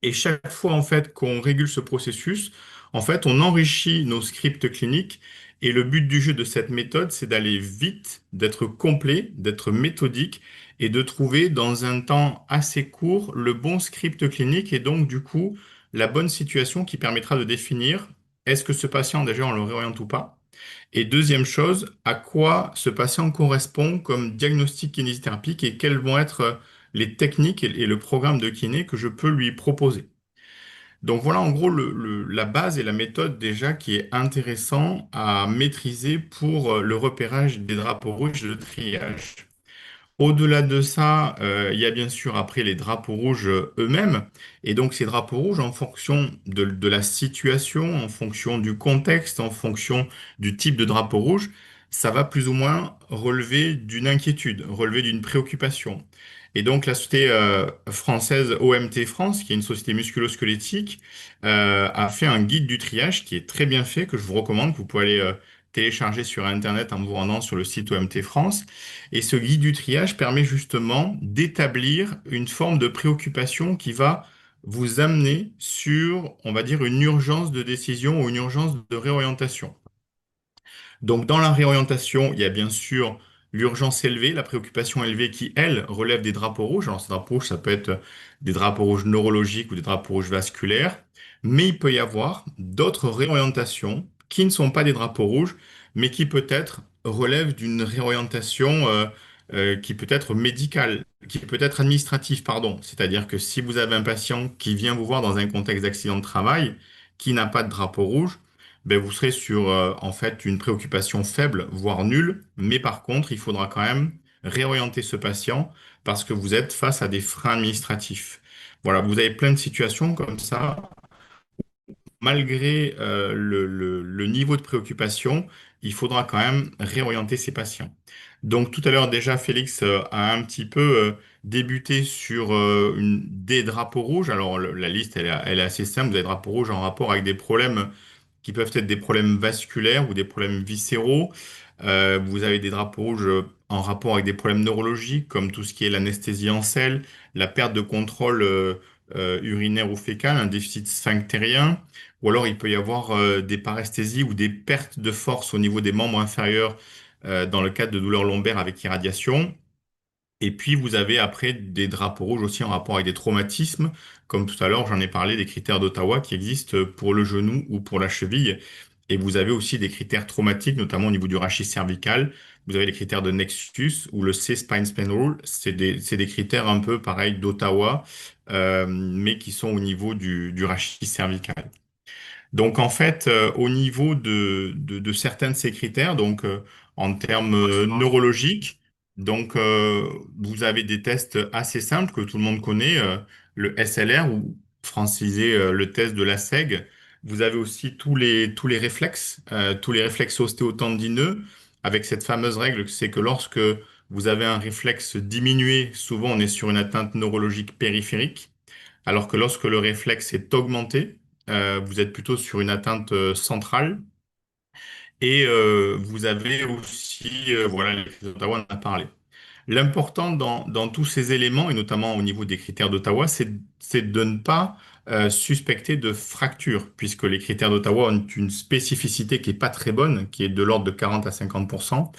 Et chaque fois, en fait, qu'on régule ce processus, en fait, on enrichit nos scripts cliniques. Et le but du jeu de cette méthode, c'est d'aller vite, d'être complet, d'être méthodique et de trouver dans un temps assez court le bon script clinique et donc, du coup, la bonne situation qui permettra de définir est-ce que ce patient, déjà, on le réoriente ou pas? Et deuxième chose, à quoi ce patient correspond comme diagnostic kinésithérapique et quelles vont être les techniques et le programme de kiné que je peux lui proposer. Donc voilà en gros la base et la méthode déjà qui est intéressant à maîtriser pour le repérage des drapeaux rouges de triage. Au-delà de ça, il y a bien sûr après les drapeaux rouges eux-mêmes. Et donc ces drapeaux rouges, en fonction de la situation, en fonction du contexte, en fonction du type de drapeau rouge, ça va plus ou moins relever d'une inquiétude, relever d'une préoccupation. Et donc la société française OMT France, qui est une société musculo-squelettique, a fait un guide du triage qui est très bien fait, que je vous recommande, que vous pouvez aller télécharger sur Internet en vous rendant sur le site OMT France. Et ce guide du triage permet justement d'établir une forme de préoccupation qui va vous amener sur, on va dire, une urgence de décision ou une urgence de réorientation. Donc, dans la réorientation, il y a bien sûr l'urgence élevée, la préoccupation élevée qui, elle, relève des drapeaux rouges. Alors, ces drapeaux rouges, ça peut être des drapeaux rouges neurologiques ou des drapeaux rouges vasculaires, mais il peut y avoir d'autres réorientations qui ne sont pas des drapeaux rouges, mais qui peut-être relèvent d'une réorientation qui peut être médicale, qui peut être administrative, pardon. C'est-à-dire que si vous avez un patient qui vient vous voir dans un contexte d'accident de travail, qui n'a pas de drapeau rouge, ben vous serez sur en fait une préoccupation faible, voire nulle, mais par contre, il faudra quand même réorienter ce patient parce que vous êtes face à des freins administratifs. Voilà, vous avez plein de situations comme ça. malgré le niveau de préoccupation, il faudra quand même réorienter ces patients. Donc tout à l'heure déjà, Félix a un petit peu débuté sur des drapeaux rouges. Alors la liste, elle est assez simple. Vous avez des drapeaux rouges en rapport avec des problèmes qui peuvent être des problèmes vasculaires ou des problèmes viscéraux. Vous avez des drapeaux rouges en rapport avec des problèmes neurologiques, comme tout ce qui est l'anesthésie en selle, la perte de contrôle urinaire ou fécal, un déficit sphinctérien, ou alors il peut y avoir des paresthésies ou des pertes de force au niveau des membres inférieurs dans le cadre de douleurs lombaires avec irradiation. Et puis, vous avez après des drapeaux rouges aussi en rapport avec des traumatismes. Comme tout à l'heure, j'en ai parlé des critères d'Ottawa qui existent pour le genou ou pour la cheville. Et vous avez aussi des critères traumatiques, notamment au niveau du rachis cervical. Vous avez les critères de Nexus ou le C-Spine Span Rule. C'est des critères un peu pareils d'Ottawa, mais qui sont au niveau du rachis cervical. Donc en fait, au niveau de certains de ces critères, donc en termes neurologiques, donc vous avez des tests assez simples que tout le monde connaît, le SLR ou francisé le test de la SEG. Vous avez aussi tous les réflexes ostéotendineux, avec cette fameuse règle, c'est que lorsque vous avez un réflexe diminué, souvent on est sur une atteinte neurologique périphérique. Alors que lorsque le réflexe est augmenté, vous êtes plutôt sur une atteinte centrale. Et vous avez aussi, voilà, les critères d'Ottawa, on en a parlé. L'important dans tous ces éléments, et notamment au niveau des critères d'Ottawa, c'est de ne pas suspecter de fracture, puisque les critères d'Ottawa ont une spécificité qui est pas très bonne, qui est de l'ordre de 40 à 50%.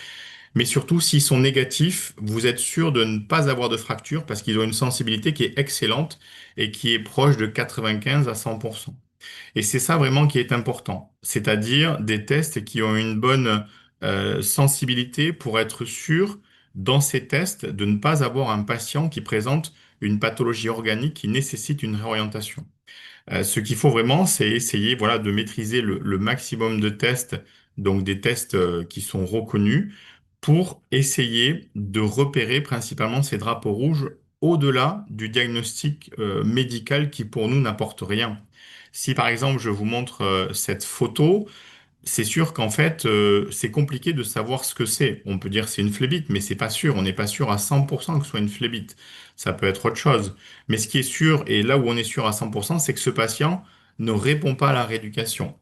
Mais surtout, s'ils sont négatifs, vous êtes sûr de ne pas avoir de fracture parce qu'ils ont une sensibilité qui est excellente et qui est proche de 95 à 100%. Et c'est ça vraiment qui est important, c'est-à-dire des tests qui ont une bonne sensibilité pour être sûr dans ces tests de ne pas avoir un patient qui présente une pathologie organique qui nécessite une réorientation. Ce qu'il faut vraiment, c'est essayer, voilà, de maîtriser le maximum de tests, donc des tests qui sont reconnus, pour essayer de repérer principalement ces drapeaux rouges au-delà du diagnostic médical qui pour nous n'apporte rien. Si par exemple je vous montre cette photo, c'est sûr qu'en fait c'est compliqué de savoir ce que c'est. On peut dire c'est une phlébite, mais c'est pas sûr. On n'est pas sûr à 100% que ce soit une phlébite. Ça peut être autre chose. Mais ce qui est sûr, et là où on est sûr à 100%, c'est que ce patient ne répond pas à la rééducation.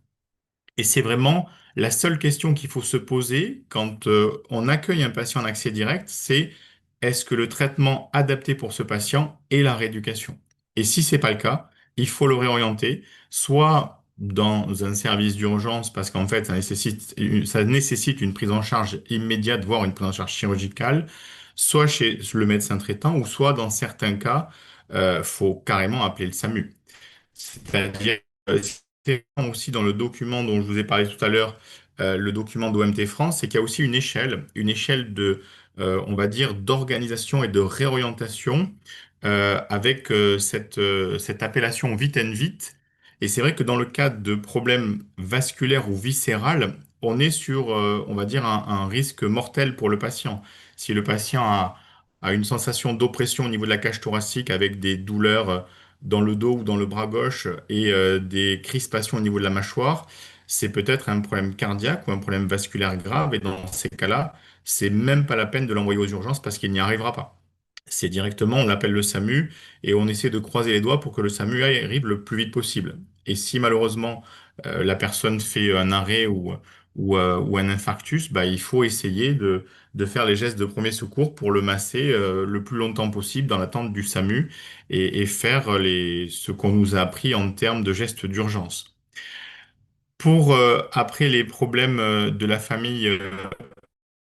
Et c'est vraiment la seule question qu'il faut se poser quand on accueille un patient en accès direct, c'est est-ce que le traitement adapté pour ce patient est la rééducation? Et si c'est pas le cas, il faut le réorienter, soit dans un service d'urgence, parce qu'en fait, ça nécessite une prise en charge immédiate, voire une prise en charge chirurgicale, soit chez le médecin traitant, ou soit dans certains cas, faut carrément appeler le SAMU. C'est-à-dire, c'est aussi dans le document dont je vous ai parlé tout à l'heure, le document d'OMT France, c'est qu'il y a aussi une échelle de, on va dire, d'organisation et de réorientation avec cette appellation vite and vite. Et c'est vrai que dans le cadre de problèmes vasculaires ou viscérales, on est sur, on va dire, un risque mortel pour le patient. Si le patient a une sensation d'oppression au niveau de la cage thoracique avec des douleurs dans le dos ou dans le bras gauche et des crispations au niveau de la mâchoire, c'est peut-être un problème cardiaque ou un problème vasculaire grave. Et dans ces cas-là, c'est même pas la peine de l'envoyer aux urgences parce qu'il n'y arrivera pas. C'est directement, on l'appelle le SAMU et on essaie de croiser les doigts pour que le SAMU arrive le plus vite possible. Et si malheureusement la personne fait un arrêt ou un infarctus, bah, il faut essayer de faire les gestes de premier secours pour le masser le plus longtemps possible dans l'attente du SAMU et faire ce qu'on nous a appris en termes de gestes d'urgence. Pour après les problèmes de la famille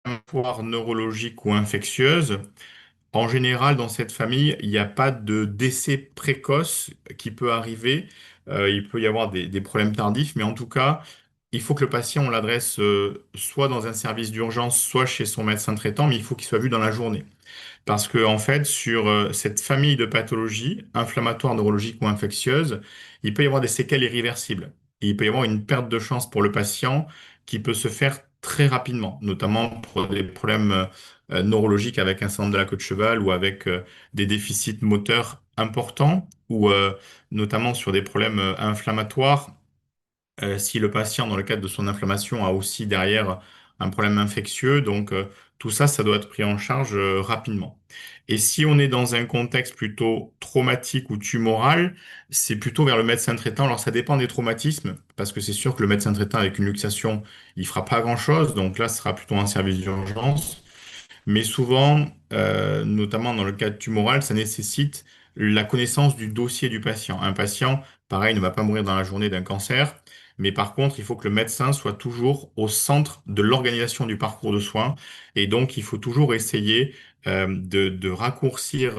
inflammatoires, neurologiques ou infectieuses, en général, dans cette famille, il n'y a pas de décès précoce qui peut arriver. Il peut y avoir des problèmes tardifs, mais en tout cas, il faut que le patient, on l'adresse soit dans un service d'urgence, soit chez son médecin traitant, mais il faut qu'il soit vu dans la journée. Parce que, en fait, sur cette famille de pathologies, inflammatoires, neurologiques ou infectieuses, il peut y avoir des séquelles irréversibles. Et il peut y avoir une perte de chance pour le patient qui peut se faire très rapidement, notamment pour des problèmes neurologiques avec un syndrome de la queue de cheval ou avec des déficits moteurs importants ou notamment sur des problèmes inflammatoires si le patient, dans le cadre de son inflammation, a aussi derrière un problème infectieux. Donc, tout ça, ça doit être pris en charge rapidement. Et si on est dans un contexte plutôt traumatique ou tumoral, c'est plutôt vers le médecin traitant. Alors, ça dépend des traumatismes, parce que c'est sûr que le médecin traitant avec une luxation, il fera pas grand-chose. Donc là, ce sera plutôt un service d'urgence. Mais souvent, notamment dans le cas tumoral, ça nécessite la connaissance du dossier du patient. Un patient, pareil, ne va pas mourir dans la journée d'un cancer, mais par contre, il faut que le médecin soit toujours au centre de l'organisation du parcours de soins. Et donc, il faut toujours essayer de raccourcir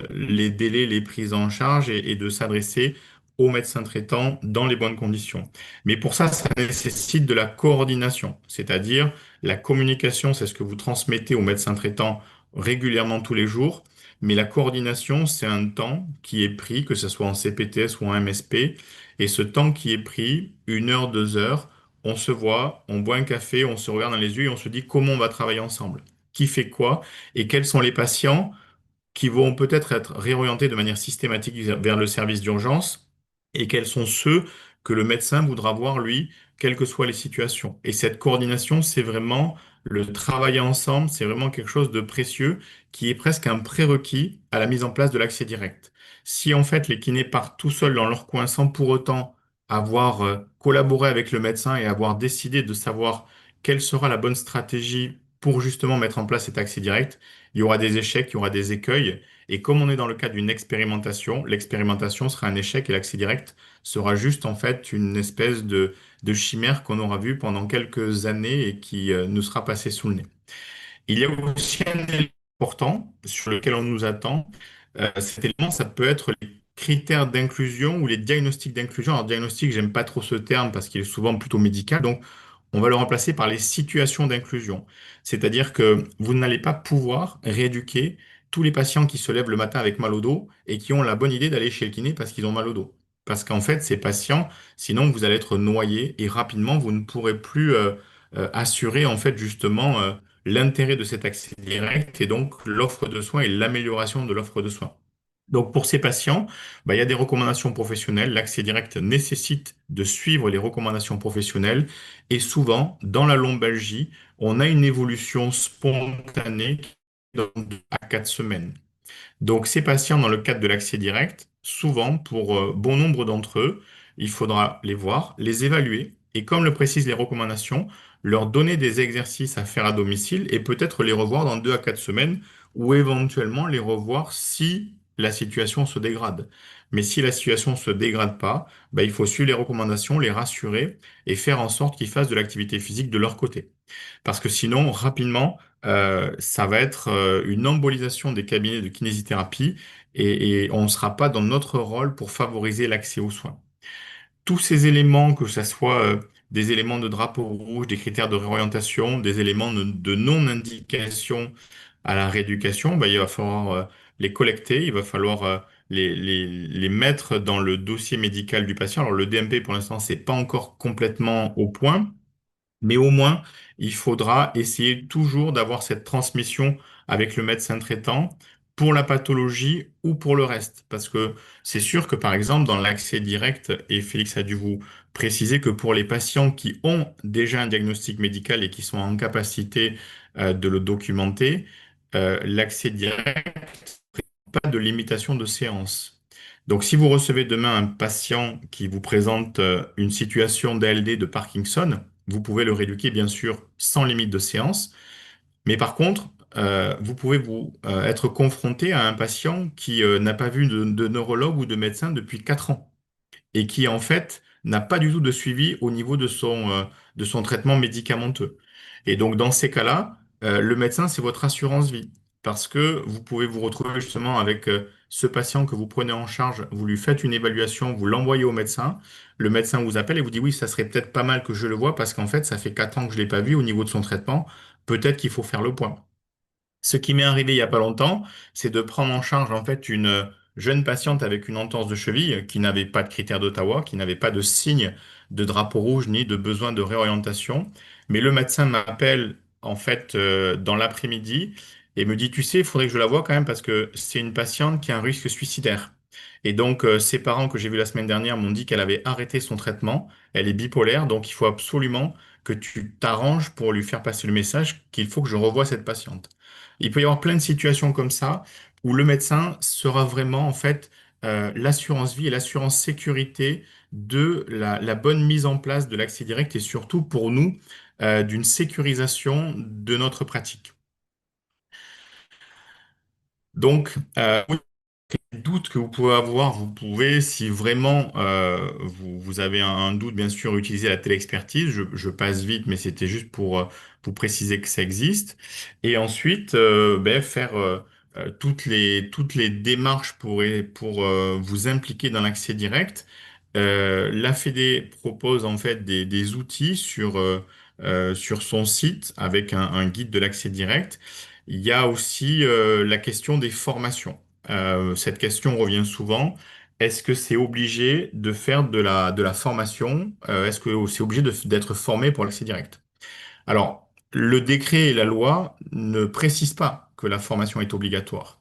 les délais, les prises en charge et de s'adresser au médecin traitant dans les bonnes conditions. Mais pour ça nécessite de la coordination, c'est-à-dire la communication, c'est ce que vous transmettez au médecin traitant régulièrement tous les jours, mais la coordination, c'est un temps qui est pris, que ce soit en CPTS ou en MSP, et ce temps qui est pris, 1 heure, 2 heures, on se voit, on boit un café, on se regarde dans les yeux et on se dit comment on va travailler ensemble, qui fait quoi, et quels sont les patients qui vont peut-être être réorientés de manière systématique vers le service d'urgence et quels sont ceux que le médecin voudra voir, lui, quelles que soient les situations. Et cette coordination, c'est vraiment le travailler ensemble, c'est vraiment quelque chose de précieux qui est presque un prérequis à la mise en place de l'accès direct. Si en fait les kinés partent tout seuls dans leur coin sans pour autant avoir collaboré avec le médecin et avoir décidé de savoir quelle sera la bonne stratégie pour justement mettre en place cet accès direct, il y aura des échecs, il y aura des écueils. Et comme on est dans le cadre d'une expérimentation, l'expérimentation sera un échec et l'accès direct sera juste en fait une espèce de chimère qu'on aura vue pendant quelques années et qui nous sera passée sous le nez. Il y a aussi un élément important sur lequel on nous attend. Cet élément, ça peut être les critères d'inclusion ou les diagnostics d'inclusion. Alors, diagnostic, j'aime pas trop ce terme parce qu'il est souvent plutôt médical. Donc, on va le remplacer par les situations d'inclusion. C'est-à-dire que vous n'allez pas pouvoir rééduquer tous les patients qui se lèvent le matin avec mal au dos et qui ont la bonne idée d'aller chez le kiné parce qu'ils ont mal au dos. Parce qu'en fait, ces patients, sinon, vous allez être noyé et rapidement, vous ne pourrez plus assurer en fait justement l'intérêt de cet accès direct et donc l'offre de soins et l'amélioration de l'offre de soins. Donc pour ces patients, bah, il y a des recommandations professionnelles. L'accès direct nécessite de suivre les recommandations professionnelles et souvent, dans la lombalgie, on a une évolution spontanée dans 2 à 4 semaines. Donc, ces patients, dans le cadre de l'accès direct, souvent, pour bon nombre d'entre eux, il faudra les voir, les évaluer et, comme le précisent les recommandations, leur donner des exercices à faire à domicile et peut-être les revoir dans 2 à 4 semaines ou éventuellement les revoir si la situation se dégrade. Mais si la situation ne se dégrade pas, bah, il faut suivre les recommandations, les rassurer et faire en sorte qu'ils fassent de l'activité physique de leur côté. Parce que sinon, rapidement, ça va être une embolisation des cabinets de kinésithérapie et on ne sera pas dans notre rôle pour favoriser l'accès aux soins. Tous ces éléments, que ce soit des éléments de drapeau rouge, des critères de réorientation, des éléments de non-indication à la rééducation, bah, il va falloir les collecter, il va falloir les mettre dans le dossier médical du patient. Alors le DMP, pour l'instant, c'est pas encore complètement au point. Mais au moins, il faudra essayer toujours d'avoir cette transmission avec le médecin traitant pour la pathologie ou pour le reste. Parce que c'est sûr que, par exemple, dans l'accès direct, et Félix a dû vous préciser que pour les patients qui ont déjà un diagnostic médical et qui sont en capacité de le documenter, l'accès direct n'a pas de limitation de séance. Donc, si vous recevez demain un patient qui vous présente une situation d'ALD de Parkinson, vous pouvez le rééduquer, bien sûr, sans limite de séance. Mais par contre, vous pouvez vous être confronté à un patient qui n'a pas vu de neurologue ou de médecin depuis 4 ans et qui en fait n'a pas du tout de suivi au niveau de son traitement médicamenteux. Et donc dans ces cas-là, le médecin, c'est votre assurance vie. Parce que vous pouvez vous retrouver justement avec ce patient que vous prenez en charge, vous lui faites une évaluation, vous l'envoyez au médecin, le médecin vous appelle et vous dit oui, ça serait peut-être pas mal que je le voie parce qu'en fait, ça fait 4 ans que je l'ai pas vu au niveau de son traitement, peut-être qu'il faut faire le point. Ce qui m'est arrivé il y a pas longtemps, c'est de prendre en charge en fait une jeune patiente avec une entorse de cheville qui n'avait pas de critères d'Ottawa, qui n'avait pas de signe de drapeau rouge ni de besoin de réorientation. Mais le médecin m'appelle en fait dans l'après-midi et me dit, tu sais, il faudrait que je la voie quand même parce que c'est une patiente qui a un risque suicidaire. Et donc, ses parents que j'ai vus la semaine dernière m'ont dit qu'elle avait arrêté son traitement. Elle est bipolaire, donc il faut absolument que tu t'arranges pour lui faire passer le message qu'il faut que je revoie cette patiente. Il peut y avoir plein de situations comme ça où le médecin sera vraiment, en fait, l'assurance vie et l'assurance sécurité de la bonne mise en place de l'accès direct et surtout pour nous, d'une sécurisation de notre pratique. Donc, doute que vous pouvez avoir, vous pouvez, si vraiment vous avez un doute, bien sûr, utiliser la téléexpertise. Je passe vite, mais c'était juste pour vous préciser que ça existe. Et ensuite, faire toutes les démarches pour vous impliquer dans l'accès direct. La Fédé propose en fait des outils sur son site avec un guide de l'accès direct. Il y a aussi la question des formations. Cette question revient souvent. Est-ce que c'est obligé de faire de la formation? Est-ce que c'est obligé d'être formé pour l'accès direct? Alors, le décret et la loi ne précisent pas que la formation est obligatoire.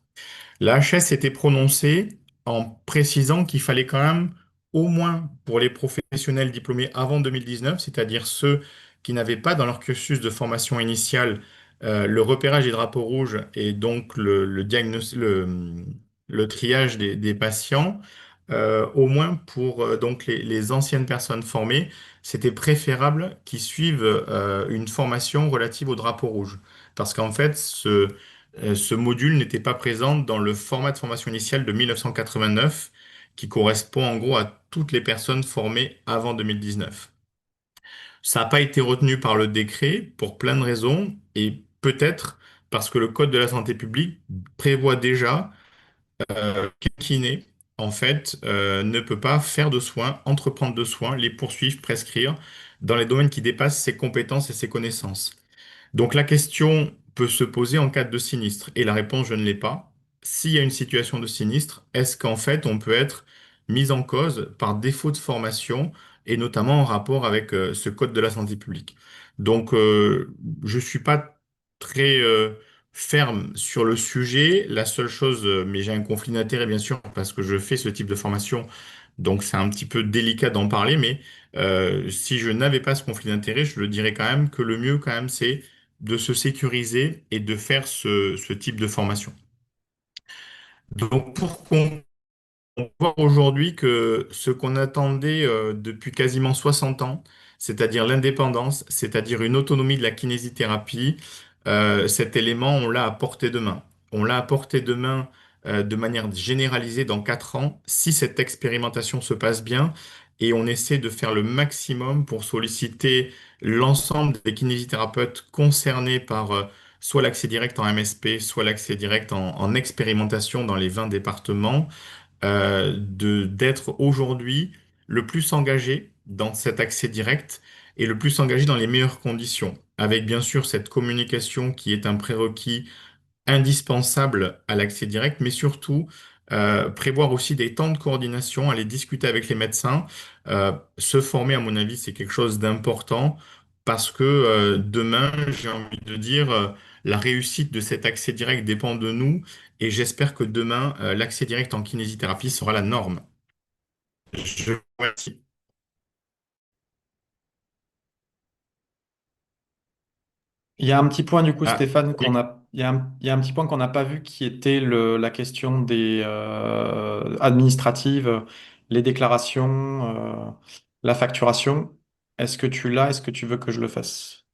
La HS s'était prononcée en précisant qu'il fallait quand même, au moins pour les professionnels diplômés avant 2019, c'est-à-dire ceux qui n'avaient pas dans leur cursus de formation initiale le repérage des drapeaux rouges et donc le triage des patients, au moins pour donc les anciennes personnes formées, c'était préférable qu'ils suivent une formation relative au drapeau rouge. Parce qu'en fait, ce module n'était pas présent dans le format de formation initiale de 1989, qui correspond en gros à toutes les personnes formées avant 2019. Ça n'a pas été retenu par le décret pour plein de raisons, et peut-être parce que le Code de la santé publique prévoit déjà qu'un kiné, en fait, ne peut pas faire de soins, entreprendre de soins, les poursuivre, prescrire dans les domaines qui dépassent ses compétences et ses connaissances. Donc la question peut se poser en cas de sinistre et la réponse, je ne l'ai pas. S'il y a une situation de sinistre, est-ce qu'en fait on peut être mis en cause par défaut de formation et notamment en rapport avec ce code de la santé publique? Donc je suis pas très ferme sur le sujet. La seule chose, mais j'ai un conflit d'intérêt bien sûr parce que je fais ce type de formation, donc c'est un petit peu délicat d'en parler, mais si je n'avais pas ce conflit d'intérêt, je le dirais quand même que le mieux quand même c'est de se sécuriser et de faire ce type de formation. Donc, pour qu'on voit aujourd'hui que ce qu'on attendait depuis quasiment 60 ans, c'est-à-dire l'indépendance, c'est-à-dire une autonomie de la kinésithérapie, cet élément, on l'a à portée de main. On l'a à portée de main de manière généralisée dans 4 ans, si cette expérimentation se passe bien, et on essaie de faire le maximum pour solliciter l'ensemble des kinésithérapeutes concernés par soit l'accès direct en MSP, soit l'accès direct en expérimentation dans les 20 départements d'être aujourd'hui le plus engagé dans cet accès direct et le plus engagé dans les meilleures conditions, avec bien sûr cette communication qui est un prérequis indispensable à l'accès direct, mais surtout prévoir aussi des temps de coordination, aller discuter avec les médecins. Se former, à mon avis, c'est quelque chose d'important parce que demain, j'ai envie de dire, la réussite de cet accès direct dépend de nous et j'espère que demain, l'accès direct en kinésithérapie sera la norme. Je vous remercie. Il y a un petit point du coup, Ah, Stéphane, oui. il y a un petit point qu'on n'a pas vu qui était la question des administratives, les déclarations, la facturation. Est-ce que tu l'as? Est-ce que tu veux que je le fasse?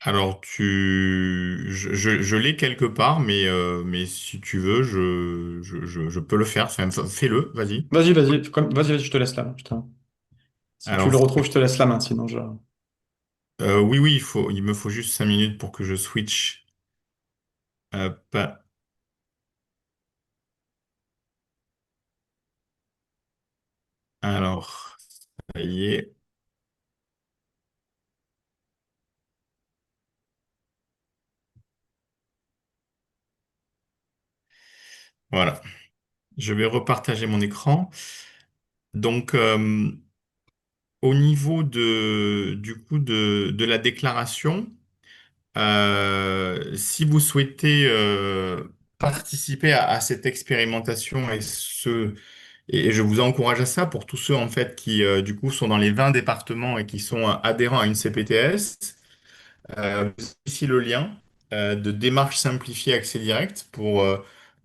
Alors, je l'ai quelque part, mais si tu veux, je peux le faire. Enfin, fais-le, vas-y. Vas-y, je te laisse la main. Putain. Si tu Alors, le retrouves, je te laisse la main, sinon je. oui, oui, il me faut juste 5 minutes pour que je switch. Hop. Alors, ça y est. Voilà. Je vais repartager mon écran. Donc, au niveau du coup de la déclaration, si vous souhaitez participer à cette expérimentation et je vous encourage à ça pour tous ceux en fait qui du coup sont dans les 20 départements et qui sont adhérents à une CPTS. Ici le lien de démarche simplifiée accès direct pour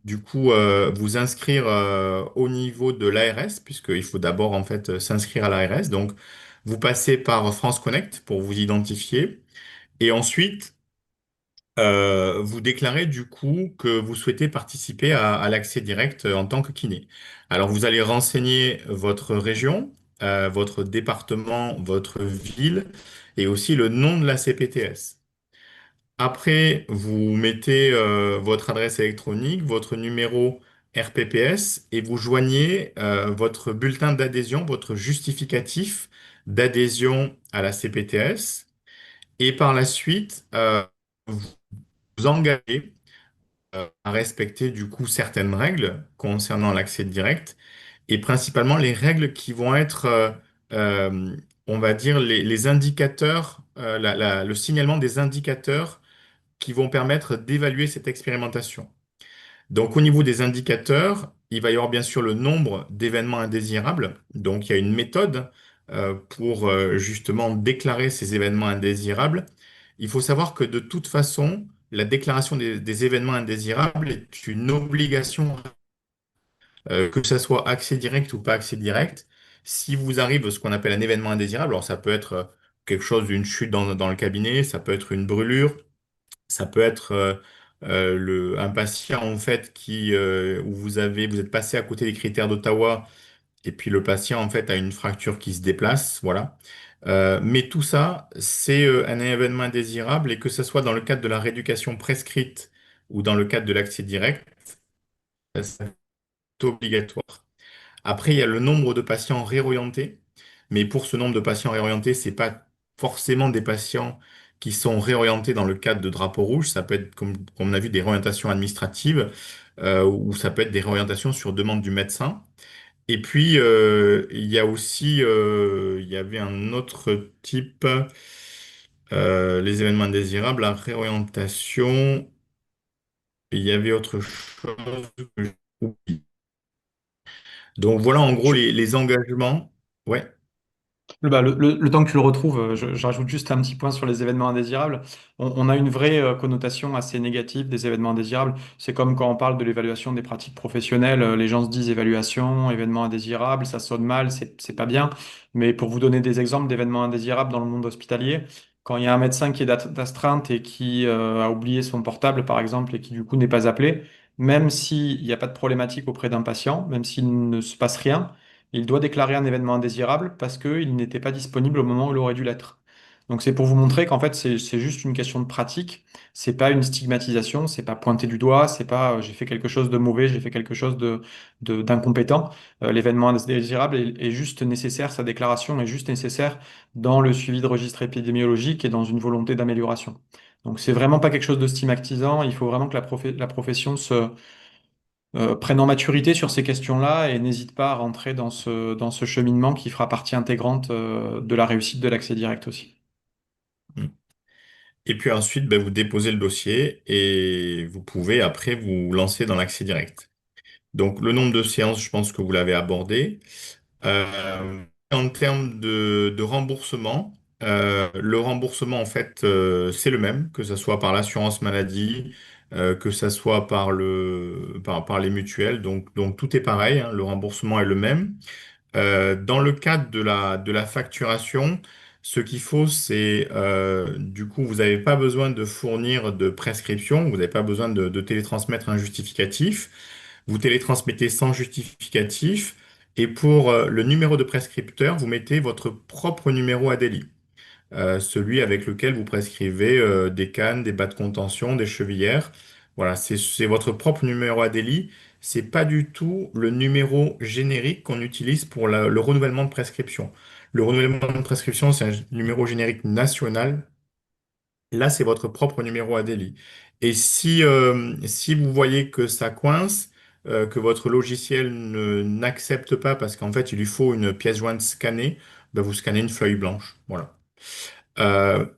du coup vous inscrire au niveau de l'ARS puisqu'il faut d'abord en fait s'inscrire à l'ARS. Donc vous passez par France Connect pour vous identifier et ensuite vous déclarez du coup que vous souhaitez participer à l'accès direct en tant que kiné. Alors vous allez renseigner votre région, votre département, votre ville et aussi le nom de la CPTS. Après, vous mettez votre adresse électronique, votre numéro RPPS et vous joignez votre bulletin d'adhésion, votre justificatif d'adhésion à la CPTS. Et par la suite, vous vous engagez à respecter du coup certaines règles concernant l'accès direct et principalement les règles qui vont être, euh, on va dire, les indicateurs, le signalement des indicateurs qui vont permettre d'évaluer cette expérimentation. Donc, au niveau des indicateurs, il va y avoir bien sûr le nombre d'événements indésirables. Donc, il y a une méthode pour justement déclarer ces événements indésirables. Il faut savoir que de toute façon, la déclaration des événements indésirables est une obligation, que ce soit accès direct ou pas accès direct. Si vous arrive ce qu'on appelle un événement indésirable, alors ça peut être quelque chose d'une chute dans le cabinet, ça peut être une brûlure, ça peut être un patient en fait où vous êtes passé à côté des critères d'Ottawa et puis le patient en fait a une fracture qui se déplace, voilà. Mais tout ça, c'est un événement indésirable et que ce soit dans le cadre de la rééducation prescrite ou dans le cadre de l'accès direct, c'est obligatoire. Après, il y a le nombre de patients réorientés. Mais pour ce nombre de patients réorientés, c'est pas forcément des patients qui sont réorientés dans le cadre de drapeau rouge. Ça peut être, comme on a vu, des réorientations administratives ou ça peut être des réorientations sur demande du médecin. Et puis, il y a aussi, il y avait un autre type, les événements indésirables, la réorientation. Il y avait autre chose que j'ai oublié. Donc voilà en gros les engagements. Ouais. Bah, le temps que tu le retrouves, je rajoute juste un petit point sur les événements indésirables. On a une vraie connotation assez négative des événements indésirables. C'est comme quand on parle de l'évaluation des pratiques professionnelles, les gens se disent évaluation, événements indésirables, ça sonne mal, c'est pas bien. Mais pour vous donner des exemples d'événements indésirables dans le monde hospitalier, quand il y a un médecin qui est d'astreinte et qui a oublié son portable, par exemple, et qui du coup n'est pas appelé, même s'il n'y a pas de problématique auprès d'un patient, même s'il ne se passe rien, il doit déclarer un événement indésirable parce qu'il n'était pas disponible au moment où il aurait dû l'être. Donc c'est pour vous montrer qu'en fait c'est juste une question de pratique, c'est pas une stigmatisation, c'est pas pointer du doigt, c'est pas j'ai fait quelque chose de mauvais, j'ai fait quelque chose d'incompétent. L'événement indésirable est juste nécessaire, sa déclaration est juste nécessaire dans le suivi de registre épidémiologique et dans une volonté d'amélioration. Donc c'est vraiment pas quelque chose de stigmatisant, il faut vraiment que la profession se prennent en maturité sur ces questions-là et n'hésitent pas à rentrer dans ce cheminement qui fera partie intégrante de la réussite de l'accès direct aussi. Et puis ensuite, ben, vous déposez le dossier et vous pouvez après vous lancer dans l'accès direct. Donc le nombre de séances, je pense que vous l'avez abordé. En termes de remboursement, le remboursement en fait c'est le même, que ce soit par l'assurance maladie, que ce soit par les mutuelles. Donc tout est pareil, hein, le remboursement est le même. Dans le cadre de la facturation, ce qu'il faut, c'est du coup, vous n'avez pas besoin de fournir de prescription, vous n'avez pas besoin de télétransmettre un justificatif. Vous télétransmettez sans justificatif. Et pour le numéro de prescripteur, vous mettez votre propre numéro ADELI, celui avec lequel vous prescrivez des cannes, des bas de contention, des chevillères. Voilà, c'est votre propre numéro ADELI. C'est pas du tout le numéro générique qu'on utilise pour le renouvellement de prescription. Le renouvellement de prescription, c'est un numéro générique national. Là, c'est votre propre numéro ADELI. Et si vous voyez que ça coince, que votre logiciel n'accepte pas parce qu'en fait, il lui faut une pièce jointe scannée, ben, vous scannez une feuille blanche. Voilà.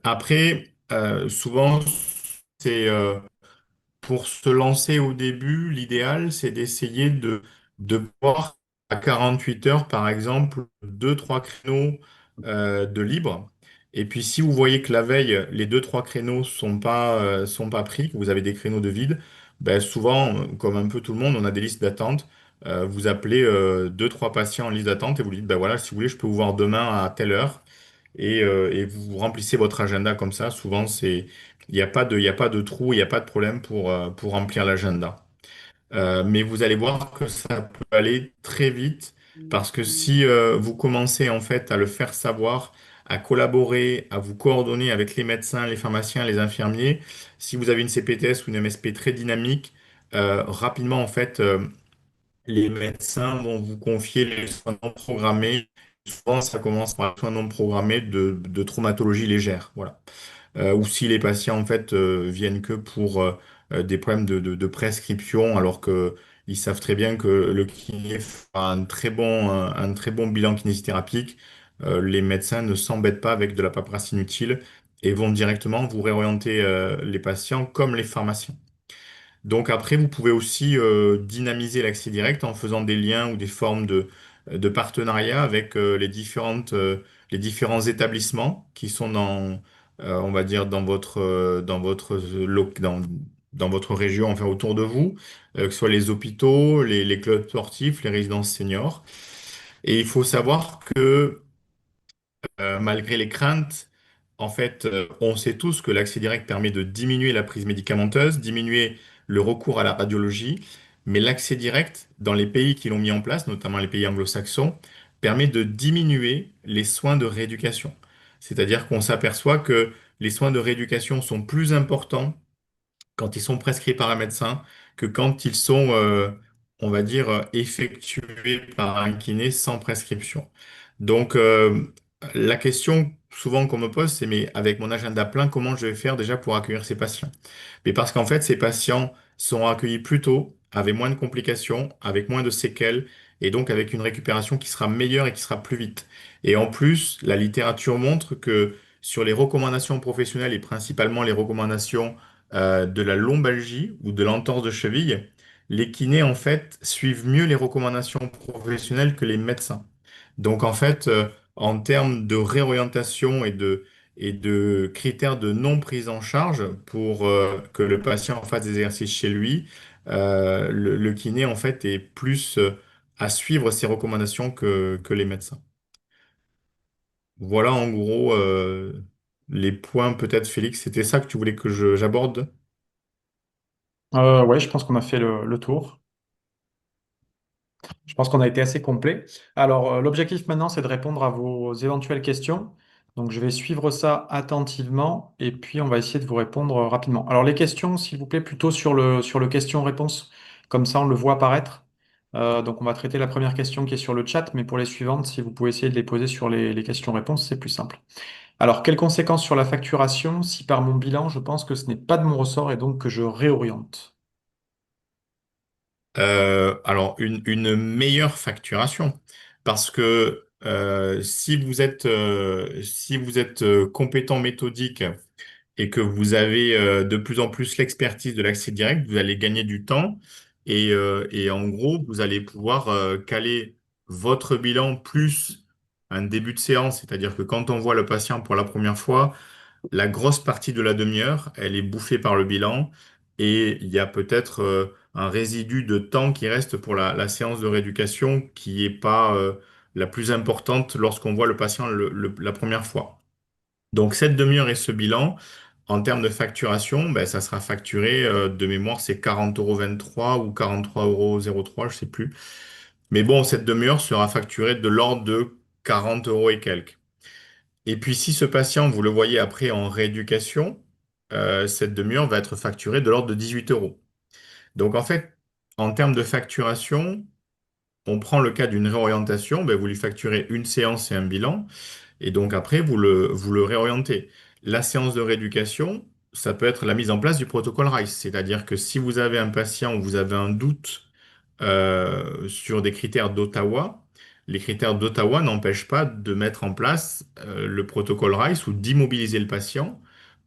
Après, souvent, c'est Pour se lancer au début, l'idéal, c'est d'essayer de voir à 48 heures, par exemple, deux, trois créneaux de libre. Et puis, si vous voyez que la veille, les deux, trois créneaux sont pas pris, que vous avez des créneaux de vide, ben souvent, comme un peu tout le monde, on a des listes d'attente. Vous appelez deux, trois patients en liste d'attente et vous dites, ben voilà, si vous voulez, je peux vous voir demain à telle heure et vous remplissez votre agenda comme ça. Souvent, il y a pas de trou, il n'y a pas de problème pour remplir l'agenda. Mais vous allez voir que ça peut aller très vite parce que si vous commencez en fait à le faire savoir, à collaborer, à vous coordonner avec les médecins, les pharmaciens, les infirmiers, si vous avez une CPTS ou une MSP très dynamique, rapidement en fait, les médecins vont vous confier les soins non programmés. Souvent, ça commence par les soins non programmés de traumatologie légère. Voilà. Ou si les patients en fait viennent que pour des problèmes de prescription, alors que ils savent très bien que le kiné fera un très bon bilan kinésithérapique, les médecins ne s'embêtent pas avec de la paperasse inutile et vont directement vous réorienter les patients comme les pharmaciens. Donc après, vous pouvez aussi dynamiser l'accès direct en faisant des liens ou des formes de partenariat avec les différents établissements qui sont on va dire, dans votre région, enfin autour de vous, que ce soit les hôpitaux, les clubs sportifs, les résidences seniors. Et il faut savoir que malgré les craintes, en fait, on sait tous que l'accès direct permet de diminuer la prise médicamenteuse, diminuer le recours à la radiologie, mais l'accès direct, dans les pays qui l'ont mis en place, notamment les pays anglo-saxons, permet de diminuer les soins de rééducation. C'est-à-dire qu'on s'aperçoit que les soins de rééducation sont plus importants quand ils sont prescrits par un médecin que quand ils sont, on va dire, effectués par un kiné sans prescription. Donc, la question souvent qu'on me pose, c'est, mais avec mon agenda plein, comment je vais faire déjà pour accueillir ces patients? Mais parce qu'en fait, ces patients sont accueillis plus tôt, avec moins de complications, avec moins de séquelles, et donc avec une récupération qui sera meilleure et qui sera plus vite. Et en plus, la littérature montre que sur les recommandations professionnelles et principalement les recommandations de la lombalgie ou de l'entorse de cheville, les kinés, en fait, suivent mieux les recommandations professionnelles que les médecins. Donc, en fait, en termes de réorientation et de critères de non prise en charge pour que le patient fasse des exercices chez lui, le kiné, en fait, est plus à suivre ces recommandations que les médecins. Voilà, en gros, les points, peut-être, Félix, c'était ça que tu voulais que j'aborde? Ouais, je pense qu'on a fait le tour. Je pense qu'on a été assez complet. Alors, l'objectif maintenant, c'est de répondre à vos éventuelles questions. Donc, je vais suivre ça attentivement et puis on va essayer de vous répondre rapidement. Alors, les questions, s'il vous plaît, plutôt sur le question-réponse. Comme ça, on le voit apparaître. Donc, on va traiter la première question qui est sur le chat, mais pour les suivantes, si vous pouvez essayer de les poser sur les questions-réponses, c'est plus simple. Alors, quelles conséquences sur la facturation si par mon bilan, je pense que ce n'est pas de mon ressort et donc que je réoriente? Alors, une meilleure facturation. Parce que si vous êtes compétent méthodique et que vous avez de plus en plus l'expertise de l'accès direct, vous allez gagner du temps et en gros, vous allez pouvoir caler votre bilan plus un début de séance. C'est-à-dire que quand on voit le patient pour la première fois, la grosse partie de la demi-heure, elle est bouffée par le bilan et il y a peut-être un résidu de temps qui reste pour la séance de rééducation qui n'est pas la plus importante lorsqu'on voit le patient la première fois. Donc cette demi-heure et ce bilan, en termes de facturation, ben, ça sera facturé de mémoire, c'est 40,23 € ou 43,03 €, je sais plus. Mais bon, cette demi-heure sera facturée de l'ordre de 40 € et quelques. Et puis, si ce patient, vous le voyez après en rééducation, cette demi-heure va être facturée de l'ordre de 18 euros. Donc, en fait, en termes de facturation, on prend le cas d'une réorientation, ben, vous lui facturez une séance et un bilan, et donc après, vous le réorientez. La séance de rééducation, ça peut être la mise en place du protocole RICE, c'est-à-dire que si vous avez un patient où vous avez un doute sur des critères d'Ottawa, les critères d'Ottawa n'empêchent pas de mettre en place le protocole RICE ou d'immobiliser le patient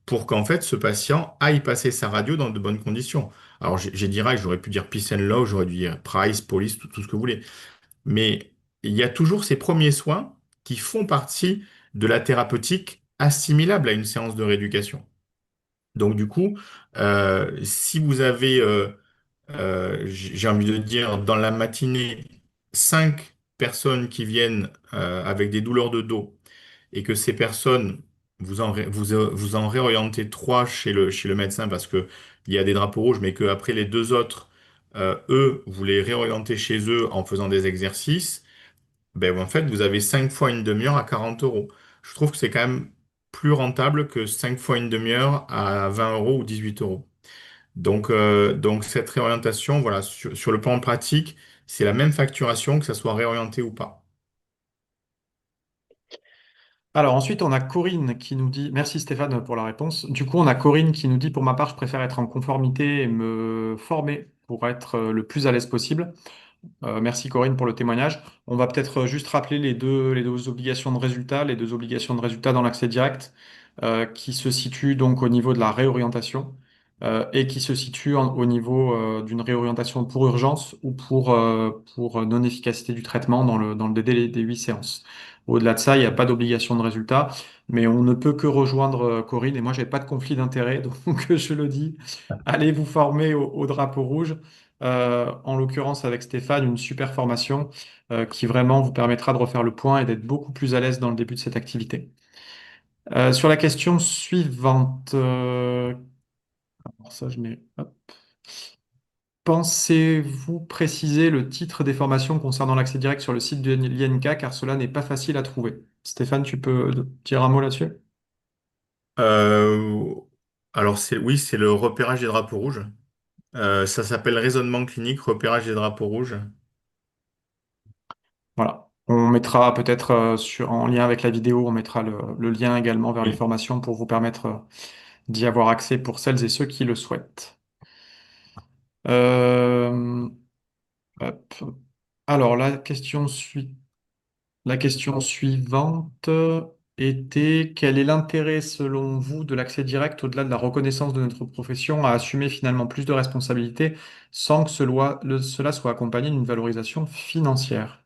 pour qu'en fait ce patient aille passer sa radio dans de bonnes conditions. Alors j'ai direct, j'aurais pu dire peace and love, j'aurais dû dire price, police, tout ce que vous voulez. Mais il y a toujours ces premiers soins qui font partie de la thérapeutique assimilable à une séance de rééducation. Donc du coup, si vous avez, j'ai envie de dire, dans la matinée, 5 personnes qui viennent avec des douleurs de dos et que ces personnes, vous en réorientez 3 chez le médecin parce que il y a des drapeaux rouges, mais qu'après les 2 autres, eux, vous les réorientez chez eux en faisant des exercices, ben, en fait, vous avez 5 fois une demi-heure à 40 euros. Je trouve que c'est quand même plus rentable que 5 fois une demi-heure à 20 euros ou 18 euros. Donc cette réorientation, voilà, sur le plan pratique, c'est la même facturation que ça soit réorienté ou pas. Alors ensuite, on a Corinne qui nous dit, merci Stéphane pour la réponse. Du coup, on a Corinne qui nous dit, pour ma part, je préfère être en conformité et me former pour être le plus à l'aise possible. Merci Corinne pour le témoignage. On va peut-être juste rappeler les deux obligations de résultat, les deux obligations de résultat dans l'accès direct, qui se situent donc au niveau de la réorientation et qui se situent au niveau d'une réorientation pour urgence ou pour non-efficacité du traitement dans le délai des 8 séances. Au-delà de ça, il n'y a pas d'obligation de résultat, mais on ne peut que rejoindre Corinne, et moi, j'ai pas de conflit d'intérêt, donc je le dis, allez vous former au drapeau rouge. En l'occurrence avec Stéphane, une super formation qui vraiment vous permettra de refaire le point et d'être beaucoup plus à l'aise dans le début de cette activité. Sur la question suivante, alors ça je mets, hop. Pensez-vous préciser le titre des formations concernant l'accès direct sur le site de l'INK car cela n'est pas facile à trouver. Stéphane, tu peux dire un mot là-dessus? Euh, alors oui, c'est le repérage des drapeaux rouges. Ça s'appelle raisonnement clinique, repérage des drapeaux rouges. Voilà. On mettra peut-être en lien avec la vidéo, on mettra le lien également vers les Oui. formations pour vous permettre d'y avoir accès pour celles et ceux qui le souhaitent. Euh, hop. Alors, la question suivante était, quel est l'intérêt, selon vous, de l'accès direct au-delà de la reconnaissance de notre profession à assumer finalement plus de responsabilités sans que cela soit accompagné d'une valorisation financière?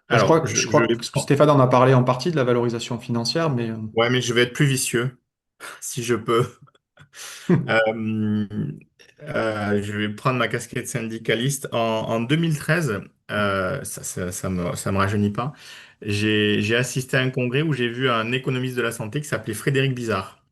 Bon, Alors, je je crois vais que prendre. Stéphane en a parlé en partie de la valorisation financière, mais Ouais, mais je vais être plus vicieux, si je peux. Euh, je vais prendre ma casquette syndicaliste. En 2013, ça me rajeunit pas, j'ai assisté à un congrès où j'ai vu un économiste de la santé qui s'appelait Frédéric Bizarre.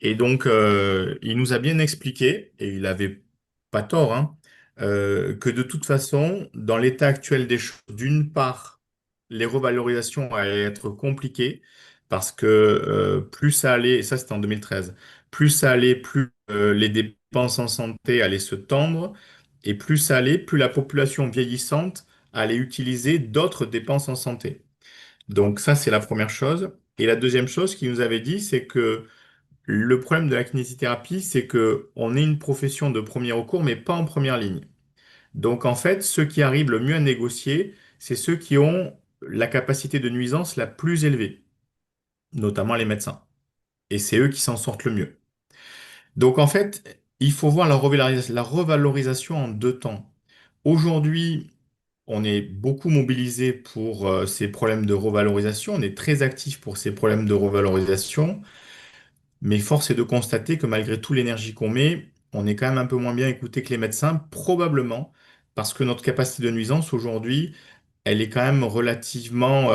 Et donc, il nous a bien expliqué, et il avait pas tort, hein, que de toute façon, dans l'état actuel des choses, d'une part, les revalorisations allaient être compliquées, parce que plus ça allait, et ça c'était en 2013, plus ça allait, plus les dépenses en santé allaient se tendre, et plus ça allait, plus la population vieillissante allait utiliser d'autres dépenses en santé. Donc ça, c'est la première chose. Et la deuxième chose qu'il nous avait dit, c'est que le problème de la kinésithérapie, c'est que on est une profession de premier recours, mais pas en première ligne. Donc en fait, ceux qui arrivent le mieux à négocier, c'est ceux qui ont la capacité de nuisance la plus élevée, notamment les médecins. Et c'est eux qui s'en sortent le mieux. Donc en fait, il faut voir la revalorisation en 2 temps. Aujourd'hui, on est beaucoup mobilisé pour ces problèmes de revalorisation, on est très actif pour ces problèmes de revalorisation. Mais force est de constater que malgré tout l'énergie qu'on met, on est quand même un peu moins bien écouté que les médecins, probablement parce que notre capacité de nuisance aujourd'hui, elle est quand même relativement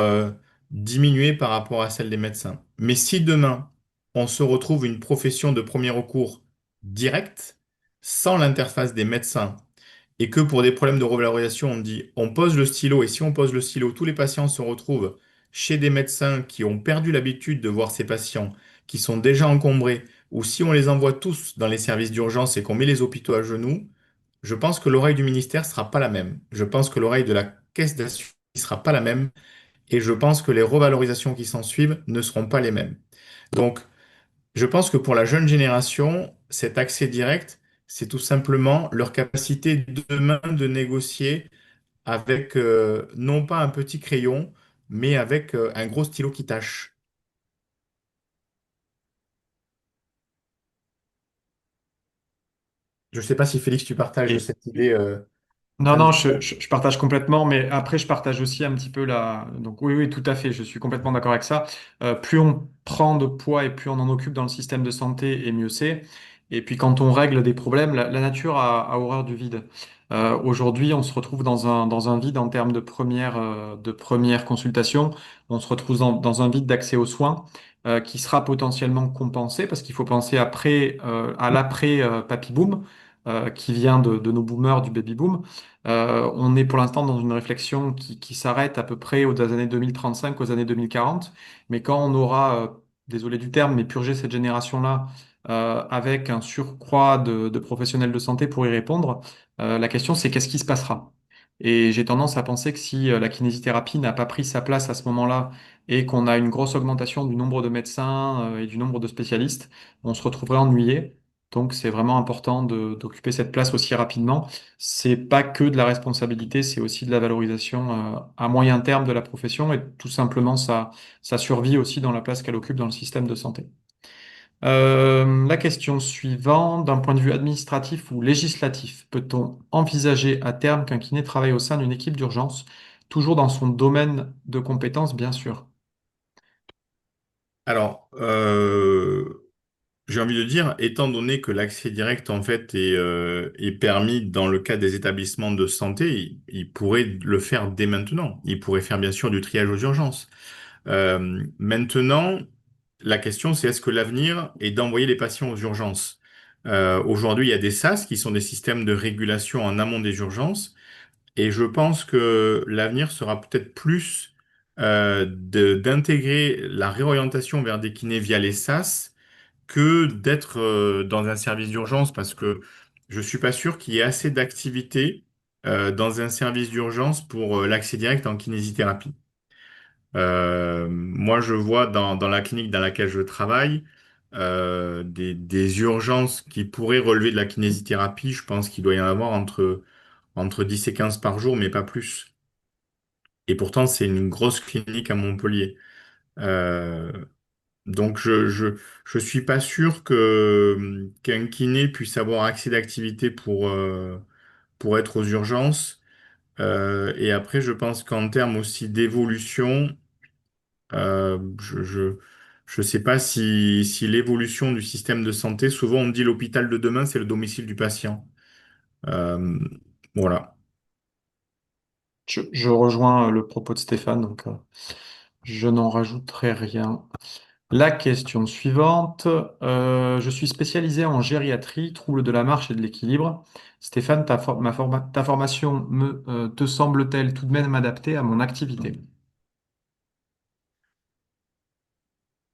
diminuée par rapport à celle des médecins. Mais si demain, on se retrouve une profession de premier recours directe, sans l'interface des médecins, et que pour des problèmes de revalorisation, on dit on pose le stylo, et si on pose le stylo, tous les patients se retrouvent chez des médecins qui ont perdu l'habitude de voir ces patients, qui sont déjà encombrés, ou si on les envoie tous dans les services d'urgence et qu'on met les hôpitaux à genoux, je pense que l'oreille du ministère sera pas la même. Je pense que l'oreille de la caisse d'assurance ne sera pas la même, et je pense que les revalorisations qui s'en suivent ne seront pas les mêmes. Donc, je pense que pour la jeune génération, cet accès direct, c'est tout simplement leur capacité demain de négocier avec non pas un petit crayon, mais avec un gros stylo qui tâche. Je ne sais pas si Félix, tu partages Et cette idée non, un non, petit peu. je partage complètement, mais après, je partage aussi un petit peu la... Donc oui, oui, tout à fait, je suis complètement d'accord avec ça. Plus on prend de poids et plus on en occupe dans le système de santé, et mieux c'est. Et puis quand on règle des problèmes, la nature a horreur du vide. Aujourd'hui, on se retrouve dans un vide en termes de première consultation. On se retrouve dans un vide d'accès aux soins qui sera potentiellement compensé parce qu'il faut penser à l'après papy boom qui vient de nos boomers, du baby boom. On est pour l'instant dans une réflexion qui s'arrête à peu près aux années 2035, aux années 2040. Mais quand on aura, désolé du terme, mais purgé cette génération-là avec un surcroît de professionnels de santé pour y répondre, la question c'est qu'est-ce qui se passera? Et j'ai tendance à penser que si la kinésithérapie n'a pas pris sa place à ce moment-là et qu'on a une grosse augmentation du nombre de médecins et du nombre de spécialistes, on se retrouverait ennuyé. Donc, c'est vraiment important d'occuper cette place aussi rapidement. C'est pas que de la responsabilité, c'est aussi de la valorisation à moyen terme de la profession et tout simplement sa survie aussi dans la place qu'elle occupe dans le système de santé. La question suivante, d'un point de vue administratif ou législatif, peut-on envisager à terme qu'un kiné travaille au sein d'une équipe d'urgence, toujours dans son domaine de compétences, bien sûr? Alors, j'ai envie de dire, étant donné que l'accès direct en fait est permis dans le cas des établissements de santé, il pourrait le faire dès maintenant. Il pourrait faire bien sûr du triage aux urgences. Maintenant, la question c'est est-ce que l'avenir est d'envoyer les patients aux urgences? Aujourd'hui, il y a des SAS qui sont des systèmes de régulation en amont des urgences. Et je pense que l'avenir sera peut-être plus d'intégrer la réorientation vers des kinés via les SAS que d'être dans un service d'urgence parce que je suis pas sûr qu'il y ait assez d'activités dans un service d'urgence pour l'accès direct en kinésithérapie. Moi, je vois dans la clinique dans laquelle je travaille des urgences qui pourraient relever de la kinésithérapie. Je pense qu'il doit y en avoir entre 10 et 15 par jour, mais pas plus. Et pourtant, c'est une grosse clinique à Montpellier. Euh, donc, je suis pas sûr que qu'un kiné puisse avoir accès d'activité pour être aux urgences. Et après, je pense qu'en termes aussi d'évolution, je sais pas si l'évolution du système de santé, souvent on dit l'hôpital de demain, c'est le domicile du patient. Euh, voilà. Je rejoins le propos de Stéphane, donc je n'en rajouterai rien. La question suivante. Je suis spécialisé en gériatrie, troubles de la marche et de l'équilibre. Stéphane, ta formation te semble-t-elle tout de même adaptée à mon activité?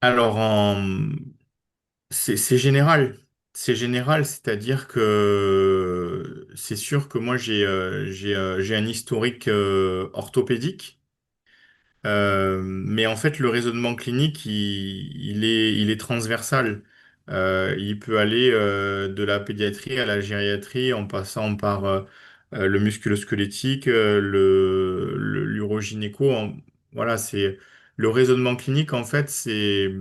Alors, c'est général. C'est général, c'est-à-dire que c'est sûr que moi j'ai un historique orthopédique, mais en fait le raisonnement clinique il est transversal. Il peut aller de la pédiatrie à la gériatrie en passant par le musculo-squelettique, l'urogynéco. Voilà, c'est le raisonnement clinique en fait c'est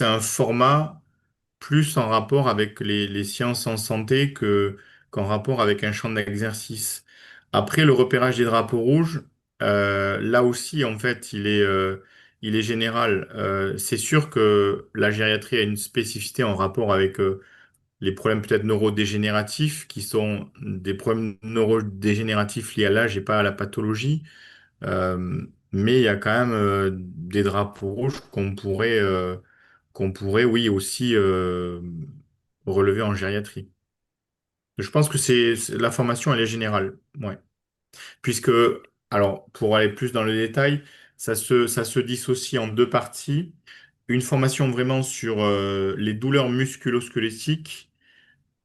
un format plus en rapport avec les sciences en santé qu'en rapport avec un champ d'exercice. Après, le repérage des drapeaux rouges, là aussi, en fait, il est général. C'est sûr que la gériatrie a une spécificité en rapport avec les problèmes peut-être neurodégénératifs, qui sont des problèmes neurodégénératifs liés à l'âge et pas à la pathologie. Mais il y a quand même des drapeaux rouges qu'on pourrait, oui, aussi relever en gériatrie. Je pense que la formation, elle est générale, ouais. Puisque, alors, pour aller plus dans le détail, ça se dissocie en deux parties. Une formation vraiment sur les douleurs musculo-squelettiques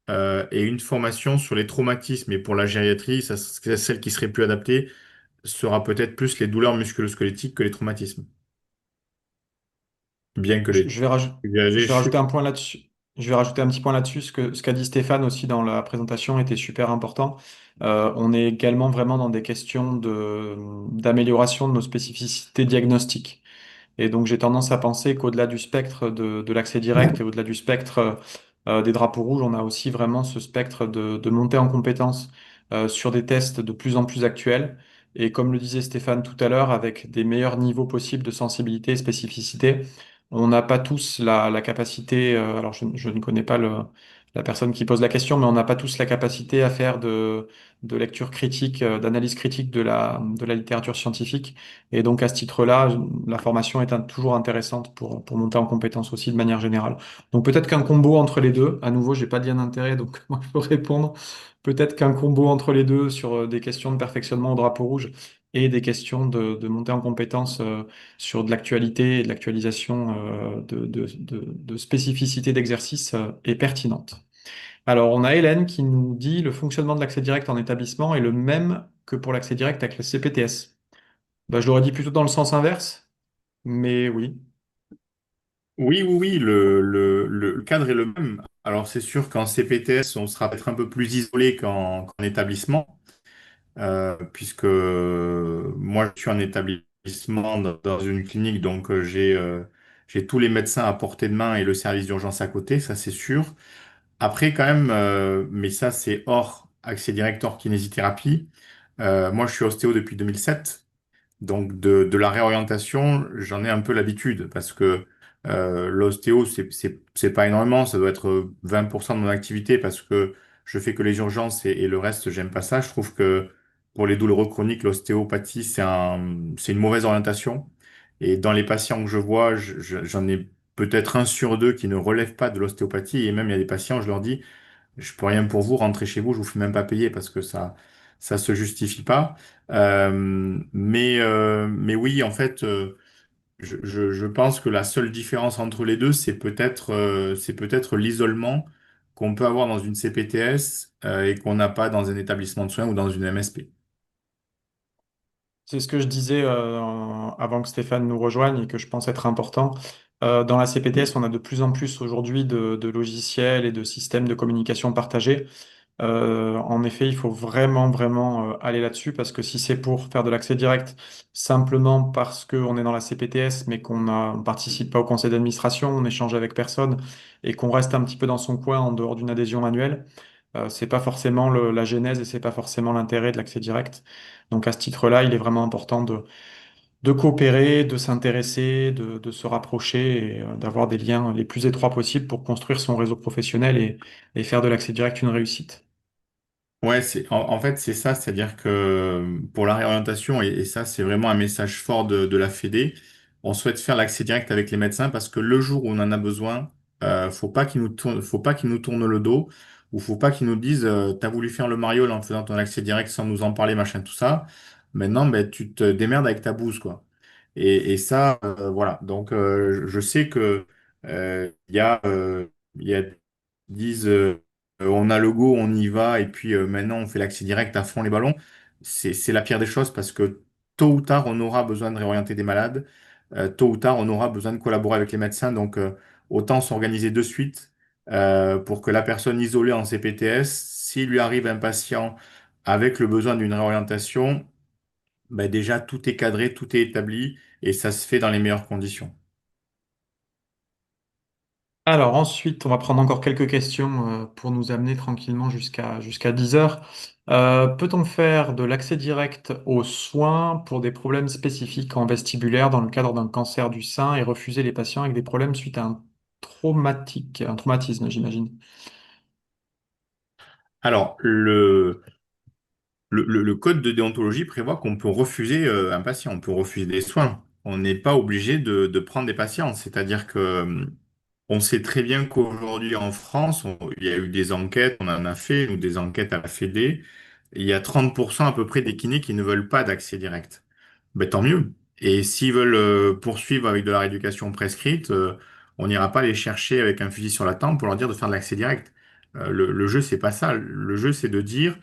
et une formation sur les traumatismes. Et pour la gériatrie, celle qui serait plus adaptée sera peut-être plus les douleurs musculo-squelettiques que les traumatismes. Bien que Je, les... je vais raj- je vais Je suis rajouter un point là-dessus. Je vais rajouter un petit point là-dessus. Ce qu'a dit Stéphane aussi dans la présentation était super important. On est également vraiment dans des questions d'amélioration de nos spécificités diagnostiques. Et donc, j'ai tendance à penser qu'au-delà du spectre de l'accès direct et au-delà du spectre des drapeaux rouges, on a aussi vraiment ce spectre de montée en compétences sur des tests de plus en plus actuels. Et comme le disait Stéphane tout à l'heure, avec des meilleurs niveaux possibles de sensibilité et spécificité, on n'a pas tous la capacité, alors je ne connais pas la personne qui pose la question, mais on n'a pas tous la capacité à faire de lecture critique, d'analyse critique de la littérature scientifique. Et donc à ce titre-là, la formation est toujours intéressante pour monter en compétences aussi de manière générale. Donc peut-être qu'un combo entre les deux, à nouveau, j'ai pas de lien d'intérêt, donc moi je peux répondre. Peut-être qu'un combo entre les deux sur des questions de perfectionnement au drapeau rouge et des questions de montée en compétences sur de l'actualité et de l'actualisation de spécificité d'exercice est pertinente. Alors on a Hélène qui nous dit le fonctionnement de l'accès direct en établissement est le même que pour l'accès direct avec le CPTS. Bah, je l'aurais dit plutôt dans le sens inverse, mais oui. Oui, oui, oui, le cadre est le même. Alors c'est sûr qu'en CPTS, on sera peut-être un peu plus isolé qu'en établissement, puisque moi je suis en établissement dans une clinique, donc j'ai tous les médecins à portée de main et le service d'urgence à côté, ça c'est sûr. Après quand même, mais ça c'est hors accès direct, hors kinésithérapie. Moi je suis ostéo depuis 2007. Donc de la réorientation, j'en ai un peu l'habitude parce que l'ostéo, c'est pas énormément, ça doit être 20% de mon activité parce que je fais que les urgences et le reste, j'aime pas ça. Je trouve que pour les douleurs chroniques, l'ostéopathie, c'est une mauvaise orientation. Et dans les patients que je vois, j'en ai peut-être un sur deux qui ne relèvent pas de l'ostéopathie. Et même il y a des patients, je leur dis, je peux rien pour vous, rentrez chez vous, je vous fais même pas payer parce que ça se justifie pas. Mais oui, en fait, je pense que la seule différence entre les deux, c'est peut-être l'isolement qu'on peut avoir dans une CPTS et qu'on n'a pas dans un établissement de soins ou dans une MSP. C'est ce que je disais avant que Stéphane nous rejoigne et que je pense être important. Dans la CPTS, on a de plus en plus aujourd'hui de logiciels et de systèmes de communication partagés. En effet, il faut vraiment aller là-dessus parce que si c'est pour faire de l'accès direct simplement parce qu'on est dans la CPTS mais on participe pas au conseil d'administration, on échange avec personne et qu'on reste un petit peu dans son coin en dehors d'une adhésion annuelle, c'est pas forcément la genèse et c'est pas forcément l'intérêt de l'accès direct. Donc à ce titre-là, il est vraiment important de coopérer, de s'intéresser, de se rapprocher et d'avoir des liens les plus étroits possibles pour construire son réseau professionnel et faire de l'accès direct une réussite. Ouais, en fait, c'est ça, c'est-à-dire que pour la réorientation, et ça, c'est vraiment un message fort de la Fédé, on souhaite faire l'accès direct avec les médecins parce que le jour où on en a besoin, faut pas qu'ils nous tournent le dos, ou faut pas qu'ils nous disent, t'as voulu faire le mariole en faisant ton accès direct sans nous en parler, machin, tout ça. Maintenant, ben, tu te démerdes avec ta bouse, quoi. Et ça, voilà. Donc, je sais que il y a disent on a le go, on y va, et puis maintenant on fait l'accès direct à fond les ballons. C'est la pire des choses parce que tôt ou tard on aura besoin de réorienter des malades. Tôt ou tard on aura besoin de collaborer avec les médecins. Donc autant s'organiser de suite pour que la personne isolée en CPTS, s'il lui arrive un patient avec le besoin d'une réorientation, ben déjà tout est cadré, tout est établi et ça se fait dans les meilleures conditions. Alors ensuite, on va prendre encore quelques questions pour nous amener tranquillement jusqu'à 10 heures. Peut-on faire de l'accès direct aux soins pour des problèmes spécifiques en vestibulaire dans le cadre d'un cancer du sein et refuser les patients avec des problèmes suite à un traumatisme, j'imagine? Alors, le code de déontologie prévoit qu'on peut refuser un patient, on peut refuser des soins. On n'est pas obligé de prendre des patients. C'est-à-dire que on sait très bien qu'aujourd'hui en France, il y a eu des enquêtes, on en a fait, ou des enquêtes à la Fédé. Il y a 30% à peu près des kinés qui ne veulent pas d'accès direct. Ben, tant mieux. Et s'ils veulent poursuivre avec de la rééducation prescrite, on n'ira pas les chercher avec un fusil sur la tempe pour leur dire de faire de l'accès direct. Le jeu, c'est pas ça. Le jeu, c'est de dire,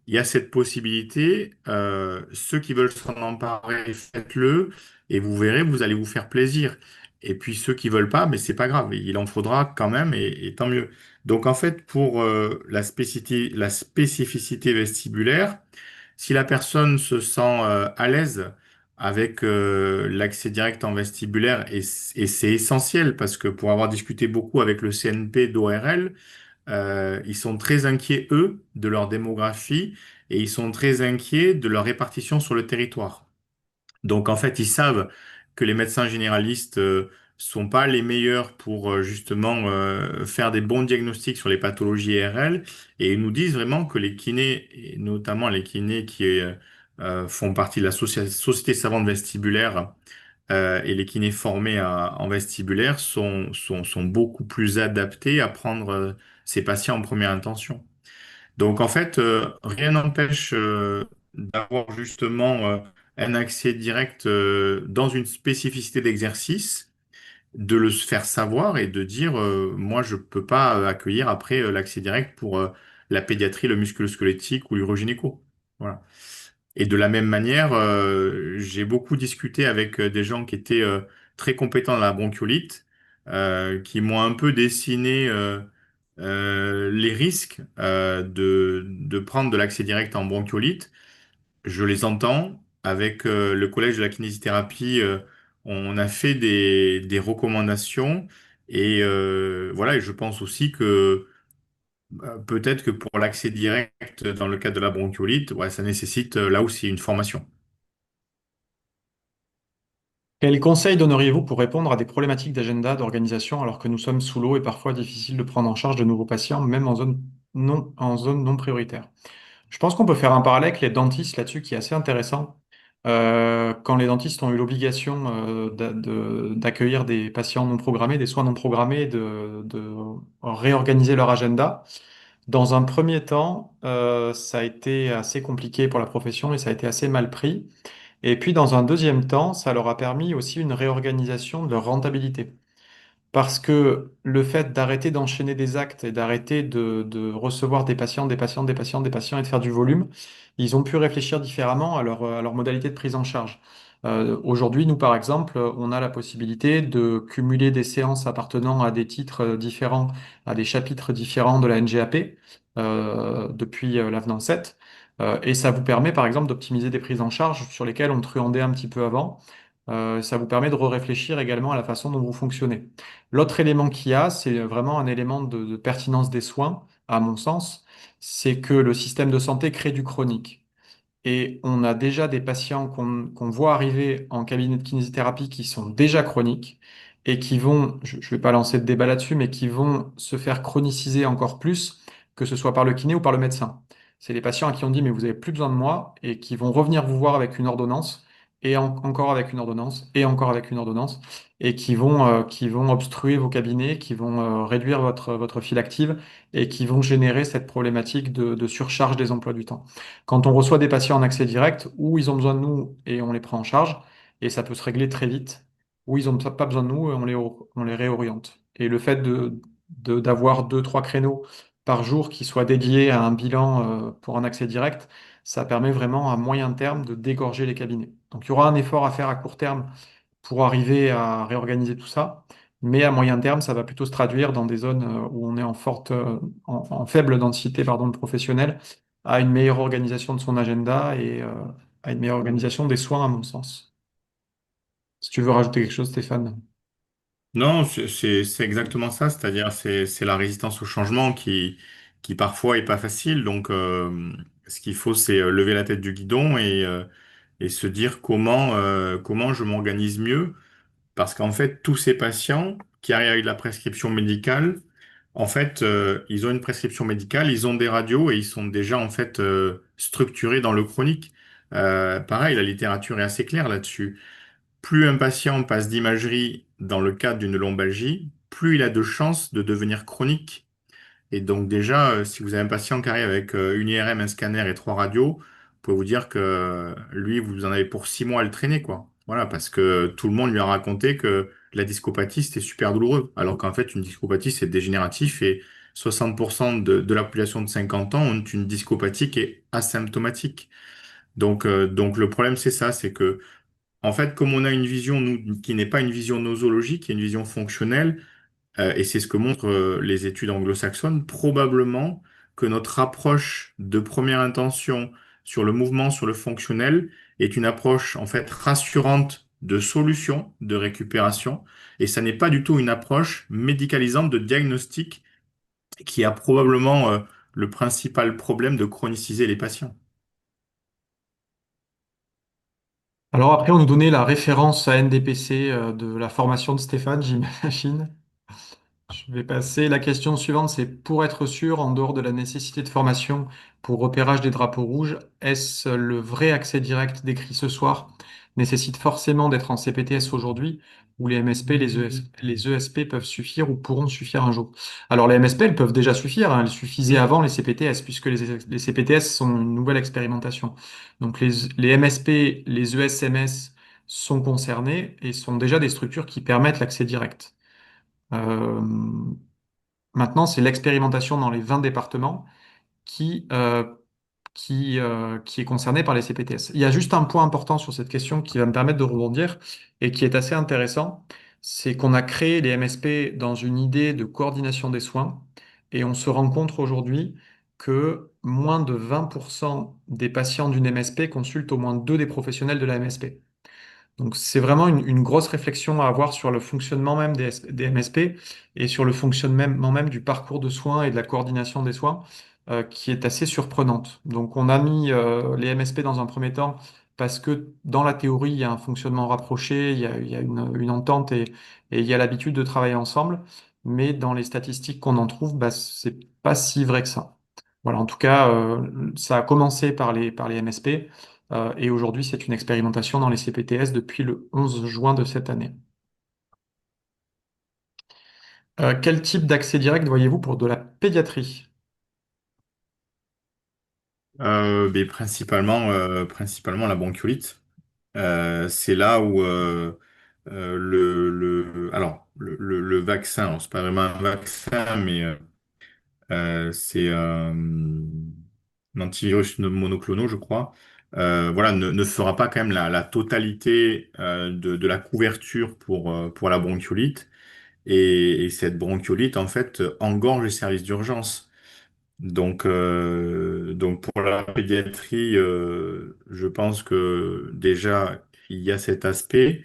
il y a cette possibilité, ceux qui veulent s'en emparer, faites-le, et vous verrez, vous allez vous faire plaisir. Et puis ceux qui veulent pas, mais c'est pas grave, il en faudra quand même, et tant mieux. Donc en fait, pour la spécificité vestibulaire, si la personne se sent à l'aise avec l'accès direct en vestibulaire et c'est essentiel parce que pour avoir discuté beaucoup avec le CNP d'ORL, ils sont très inquiets, eux, de leur démographie et ils sont très inquiets de leur répartition sur le territoire. Donc en fait, ils savent que les médecins généralistes sont pas les meilleurs pour justement faire des bons diagnostics sur les pathologies IRL et ils nous disent vraiment que les kinés, et notamment les kinés qui font partie de la Société savante vestibulaire et les kinés formés en vestibulaire sont beaucoup plus adaptés à prendre ces patients en première intention. Donc en fait, rien n'empêche d'avoir justement un accès direct dans une spécificité d'exercice, de le faire savoir et de dire moi je peux pas accueillir après l'accès direct pour la pédiatrie, le musculo-squelettique ou l'urogynéco. Voilà. Et de la même manière, j'ai beaucoup discuté avec des gens qui étaient très compétents dans la bronchiolite, qui m'ont un peu dessiné les risques de prendre de l'accès direct en bronchiolite. Je les entends. Avec le collège de la kinésithérapie, on a fait des recommandations et voilà. Et je pense aussi que peut-être que pour l'accès direct dans le cadre de la bronchiolite, ouais, ça nécessite là aussi une formation. Quels conseils donneriez-vous pour répondre à des problématiques d'agenda, d'organisation, alors que nous sommes sous l'eau et parfois difficile de prendre en charge de nouveaux patients, même en zone non prioritaire? Je pense qu'on peut faire un parallèle avec les dentistes là-dessus qui est assez intéressant. Quand les dentistes ont eu l'obligation d'accueillir des patients non programmés, des soins non programmés, de réorganiser leur agenda, dans un premier temps, ça a été assez compliqué pour la profession et ça a été assez mal pris. Et puis dans un deuxième temps, ça leur a permis aussi une réorganisation de leur rentabilité. Parce que le fait d'arrêter d'enchaîner des actes et d'arrêter de recevoir des patients, des patients, des patients, des patients et de faire du volume, ils ont pu réfléchir différemment à leur modalité de prise en charge. Aujourd'hui, nous, par exemple, on a la possibilité de cumuler des séances appartenant à des titres différents, à des chapitres différents de la NGAP depuis l'avenant 7. Et ça vous permet, par exemple, d'optimiser des prises en charge sur lesquelles on truandait un petit peu avant. Ça vous permet de réfléchir également à la façon dont vous fonctionnez. L'autre élément qu'il y a, c'est vraiment un élément de pertinence des soins, à mon sens, c'est que le système de santé crée du chronique. Et on a déjà des patients qu'on voit arriver en cabinet de kinésithérapie qui sont déjà chroniques et qui vont, je ne vais pas lancer de débat là-dessus, mais qui vont se faire chroniciser encore plus, que ce soit par le kiné ou par le médecin. C'est les patients à qui on dit, mais vous avez plus besoin de moi, et qui vont revenir vous voir avec une ordonnance, et encore avec une ordonnance, et encore avec une ordonnance, et qui vont obstruer vos cabinets, qui vont réduire votre file active, et qui vont générer cette problématique de surcharge des emplois du temps. Quand on reçoit des patients en accès direct, où ils ont besoin de nous et on les prend en charge, et ça peut se régler très vite, où ils n'ont pas besoin de nous et on les réoriente. Et le fait d'avoir deux, trois créneaux par jour qui soient dédiés à un bilan pour un accès direct, ça permet vraiment à moyen terme de dégorger les cabinets. Donc il y aura un effort à faire à court terme pour arriver à réorganiser tout ça. Mais à moyen terme, ça va plutôt se traduire dans des zones où on est en faible densité, pardon, de professionnels, à une meilleure organisation de son agenda et à une meilleure organisation des soins, à mon sens. Si tu veux rajouter quelque chose, Stéphane. Non, c'est exactement ça, c'est-à-dire c'est la résistance au changement qui parfois est pas facile. Donc ce qu'il faut c'est lever la tête du guidon et se dire comment je m'organise mieux parce qu'en fait tous ces patients qui arrivent avec de la prescription médicale, en fait ils ont une prescription médicale, ils ont des radios et ils sont déjà en fait structurés dans le chronique. Pareil, la littérature est assez claire là-dessus. Plus un patient passe d'imagerie dans le cadre d'une lombalgie, plus il a de chances de devenir chronique. Et donc déjà, si vous avez un patient qui arrive avec une IRM, un scanner et trois radios, vous pouvez vous dire que lui, vous en avez pour 6 mois à le traîner, quoi. Voilà, parce que tout le monde lui a raconté que la discopathie, c'était super douloureux. Alors qu'en fait, une discopathie, c'est dégénératif et 60% de la population de 50 ans ont une discopathie qui est asymptomatique. Donc le problème, c'est ça, c'est que en fait, comme on a une vision, nous, qui n'est pas une vision nosologique, qui est une vision fonctionnelle, et c'est ce que montrent les études anglo-saxonnes, probablement que notre approche de première intention sur le mouvement, sur le fonctionnel, est une approche en fait rassurante de solution de récupération et ça n'est pas du tout une approche médicalisante de diagnostic qui a probablement le principal problème de chroniciser les patients. Alors après, on nous donnait la référence à NDPC de la formation de Stéphane, j'imagine. Je vais passer. La question suivante, c'est pour être sûr, en dehors de la nécessité de formation pour repérage des drapeaux rouges, est-ce le vrai accès direct décrit ce soir nécessite forcément d'être en CPTS aujourd'hui ou les MSP, les ESP peuvent suffire ou pourront suffire un jour? Alors les MSP, elles peuvent déjà suffire, hein, elles suffisaient avant les CPTS puisque les CPTS sont une nouvelle expérimentation. Donc les MSP, les ESMS sont concernés et sont déjà des structures qui permettent l'accès direct. Euh, Maintenant, c'est l'expérimentation dans les 20 départements qui, euh, qui est concernée par les CPTS. Il y a juste un point important sur cette question qui va me permettre de rebondir et qui est assez intéressant, c'est qu'on a créé les MSP dans une idée de coordination des soins et on se rend compte aujourd'hui que moins de 20% des patients d'une MSP consultent au moins deux des professionnels de la MSP. Donc c'est vraiment une grosse réflexion à avoir sur le fonctionnement même des MSP et sur le fonctionnement même du parcours de soins et de la coordination des soins qui est assez surprenante. Donc on a mis les MSP dans un premier temps parce que dans la théorie, il y a un fonctionnement rapproché, il y a une entente et il y a l'habitude de travailler ensemble, mais dans les statistiques qu'on en trouve, bah, c'est pas si vrai que ça. Voilà, en tout cas, ça a commencé par les MSP. Et aujourd'hui, c'est une expérimentation dans les CPTS depuis le 11 juin de cette année. Quel type d'accès direct voyez-vous pour de la pédiatrie? Mais principalement la bronchiolite. C'est là où le vaccin, alors c'est pas vraiment un vaccin, mais c'est un antivirus monoclonal, je crois. Voilà, ne fera pas quand même la totalité de la couverture pour la bronchiolite. Et cette bronchiolite, en fait, engorge les services d'urgence. Donc pour la pédiatrie, je pense que déjà, il y a cet aspect.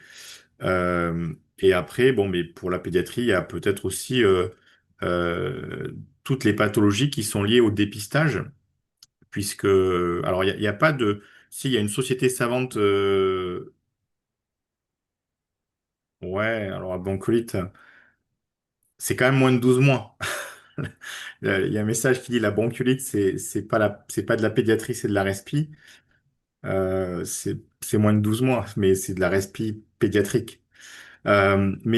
Et après, bon, mais pour la pédiatrie, il y a peut-être aussi euh, toutes les pathologies qui sont liées au dépistage, puisque, alors, il y a pas de... Si, il y a une société savante, ouais, alors la bronchiolite, c'est quand même moins de 12 mois. Il y a un message qui dit la bronchiolite, c'est pas de la pédiatrie, c'est de la respi. C'est moins de 12 mois, mais c'est de la respi pédiatrique. Il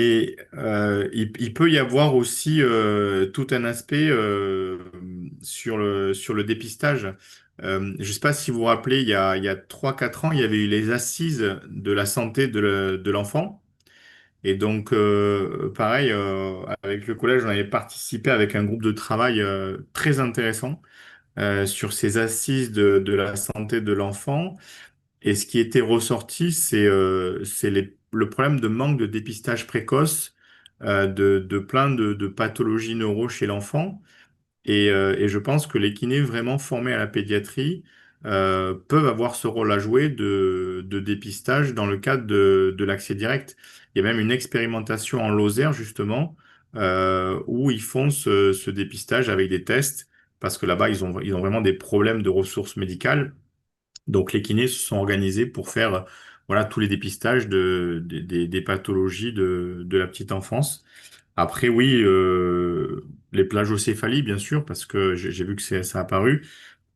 peut y avoir aussi tout un aspect sur le dépistage. Je ne sais pas si vous vous rappelez, il y a 3-4 ans, il y avait eu les assises de la santé de l'enfant. Et donc, pareil, avec le collège, on avait participé avec un groupe de travail très intéressant sur ces assises de la santé de l'enfant. Et ce qui était ressorti, c'est le problème de manque de dépistage précoce de plein de pathologies neuro chez l'enfant. Et je pense que les kinés vraiment formés à la pédiatrie peuvent avoir ce rôle à jouer de dépistage dans le cadre de l'accès direct. Il y a même une expérimentation en Lozère, justement, où ils font ce dépistage avec des tests, parce que là-bas, ils ont vraiment des problèmes de ressources médicales. Donc les kinés se sont organisés pour faire voilà tous les dépistages des pathologies de la petite enfance. Après oui, les plagiocéphalies bien sûr parce que j'ai vu que ça a apparu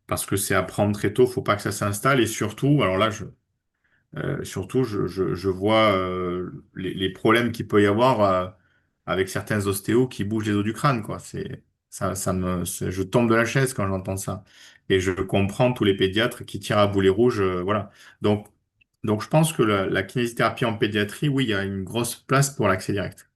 parce que c'est à prendre très tôt, faut pas que ça s'installe et surtout alors là je vois les problèmes qu'il peut y avoir avec certains ostéos qui bougent les os du crâne, quoi. Je tombe de la chaise quand j'entends ça. Et je comprends tous les pédiatres qui tirent à boulet rouge, voilà. Donc, donc je pense que la kinésithérapie en pédiatrie, oui, il y a une grosse place pour l'accès direct.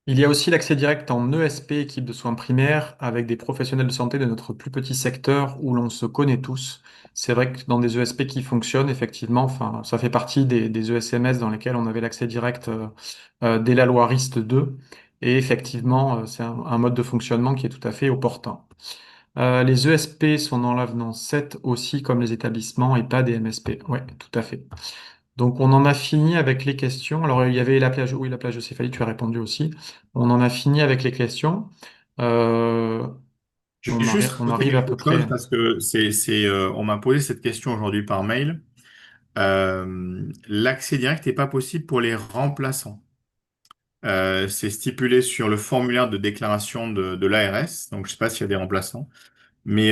Il y a aussi l'accès direct en ESP, équipe de soins primaires, avec des professionnels de santé de notre plus petit secteur où l'on se connaît tous. C'est vrai que dans des ESP qui fonctionnent, effectivement, enfin, ça fait partie des ESMS dans lesquels on avait l'accès direct dès la loi RIST 2. Et effectivement, c'est un mode de fonctionnement qui est tout à fait opportun. Les ESP sont dans l'avenant 7 aussi, comme les établissements, et pas des MSP. Ouais, tout à fait. Donc, on en a fini avec les questions. Alors, il y avait la plage, oui, la plage de céphalie, tu as répondu aussi. On en a fini avec les questions. Euh, Je vais juste on rajouter arrive à peu quelque chose près. parce que on m'a posé cette question aujourd'hui par mail. L'accès direct n'est pas possible pour les remplaçants. C'est stipulé sur le formulaire de déclaration de l'ARS, donc je ne sais pas s'il y a des remplaçants, mais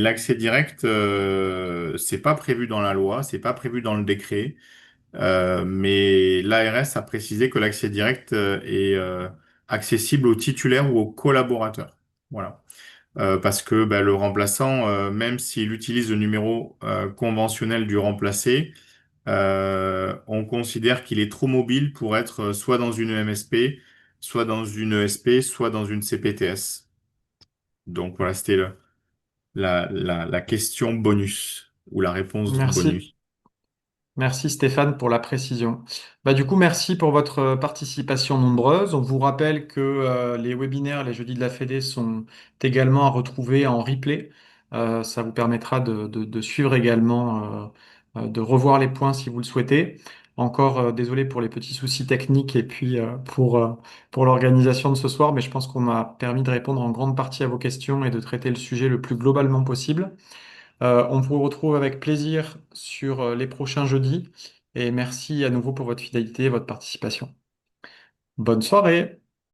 l'accès direct, c'est pas prévu dans la loi, c'est pas prévu dans le décret, mais l'ARS a précisé que l'accès direct est accessible aux titulaires ou aux collaborateurs. Voilà. Parce que bah, le remplaçant, même s'il utilise le numéro conventionnel du remplacé, on considère qu'il est trop mobile pour être soit dans une MSP, soit dans une ESP, soit dans une CPTS. Donc voilà, c'était la question bonus ou la réponse Merci. bonus. Merci Stéphane pour la précision. Bah, du coup, merci pour votre participation nombreuse. On vous rappelle que les webinaires, les jeudis de la Fédé sont également à retrouver en replay. Ça vous permettra de suivre également, de revoir les points si vous le souhaitez. Encore désolé pour les petits soucis techniques et puis pour l'organisation de ce soir, mais je pense qu'on a permis de répondre en grande partie à vos questions et de traiter le sujet le plus globalement possible. On vous retrouve avec plaisir sur les prochains jeudis et merci à nouveau pour votre fidélité et votre participation. Bonne soirée!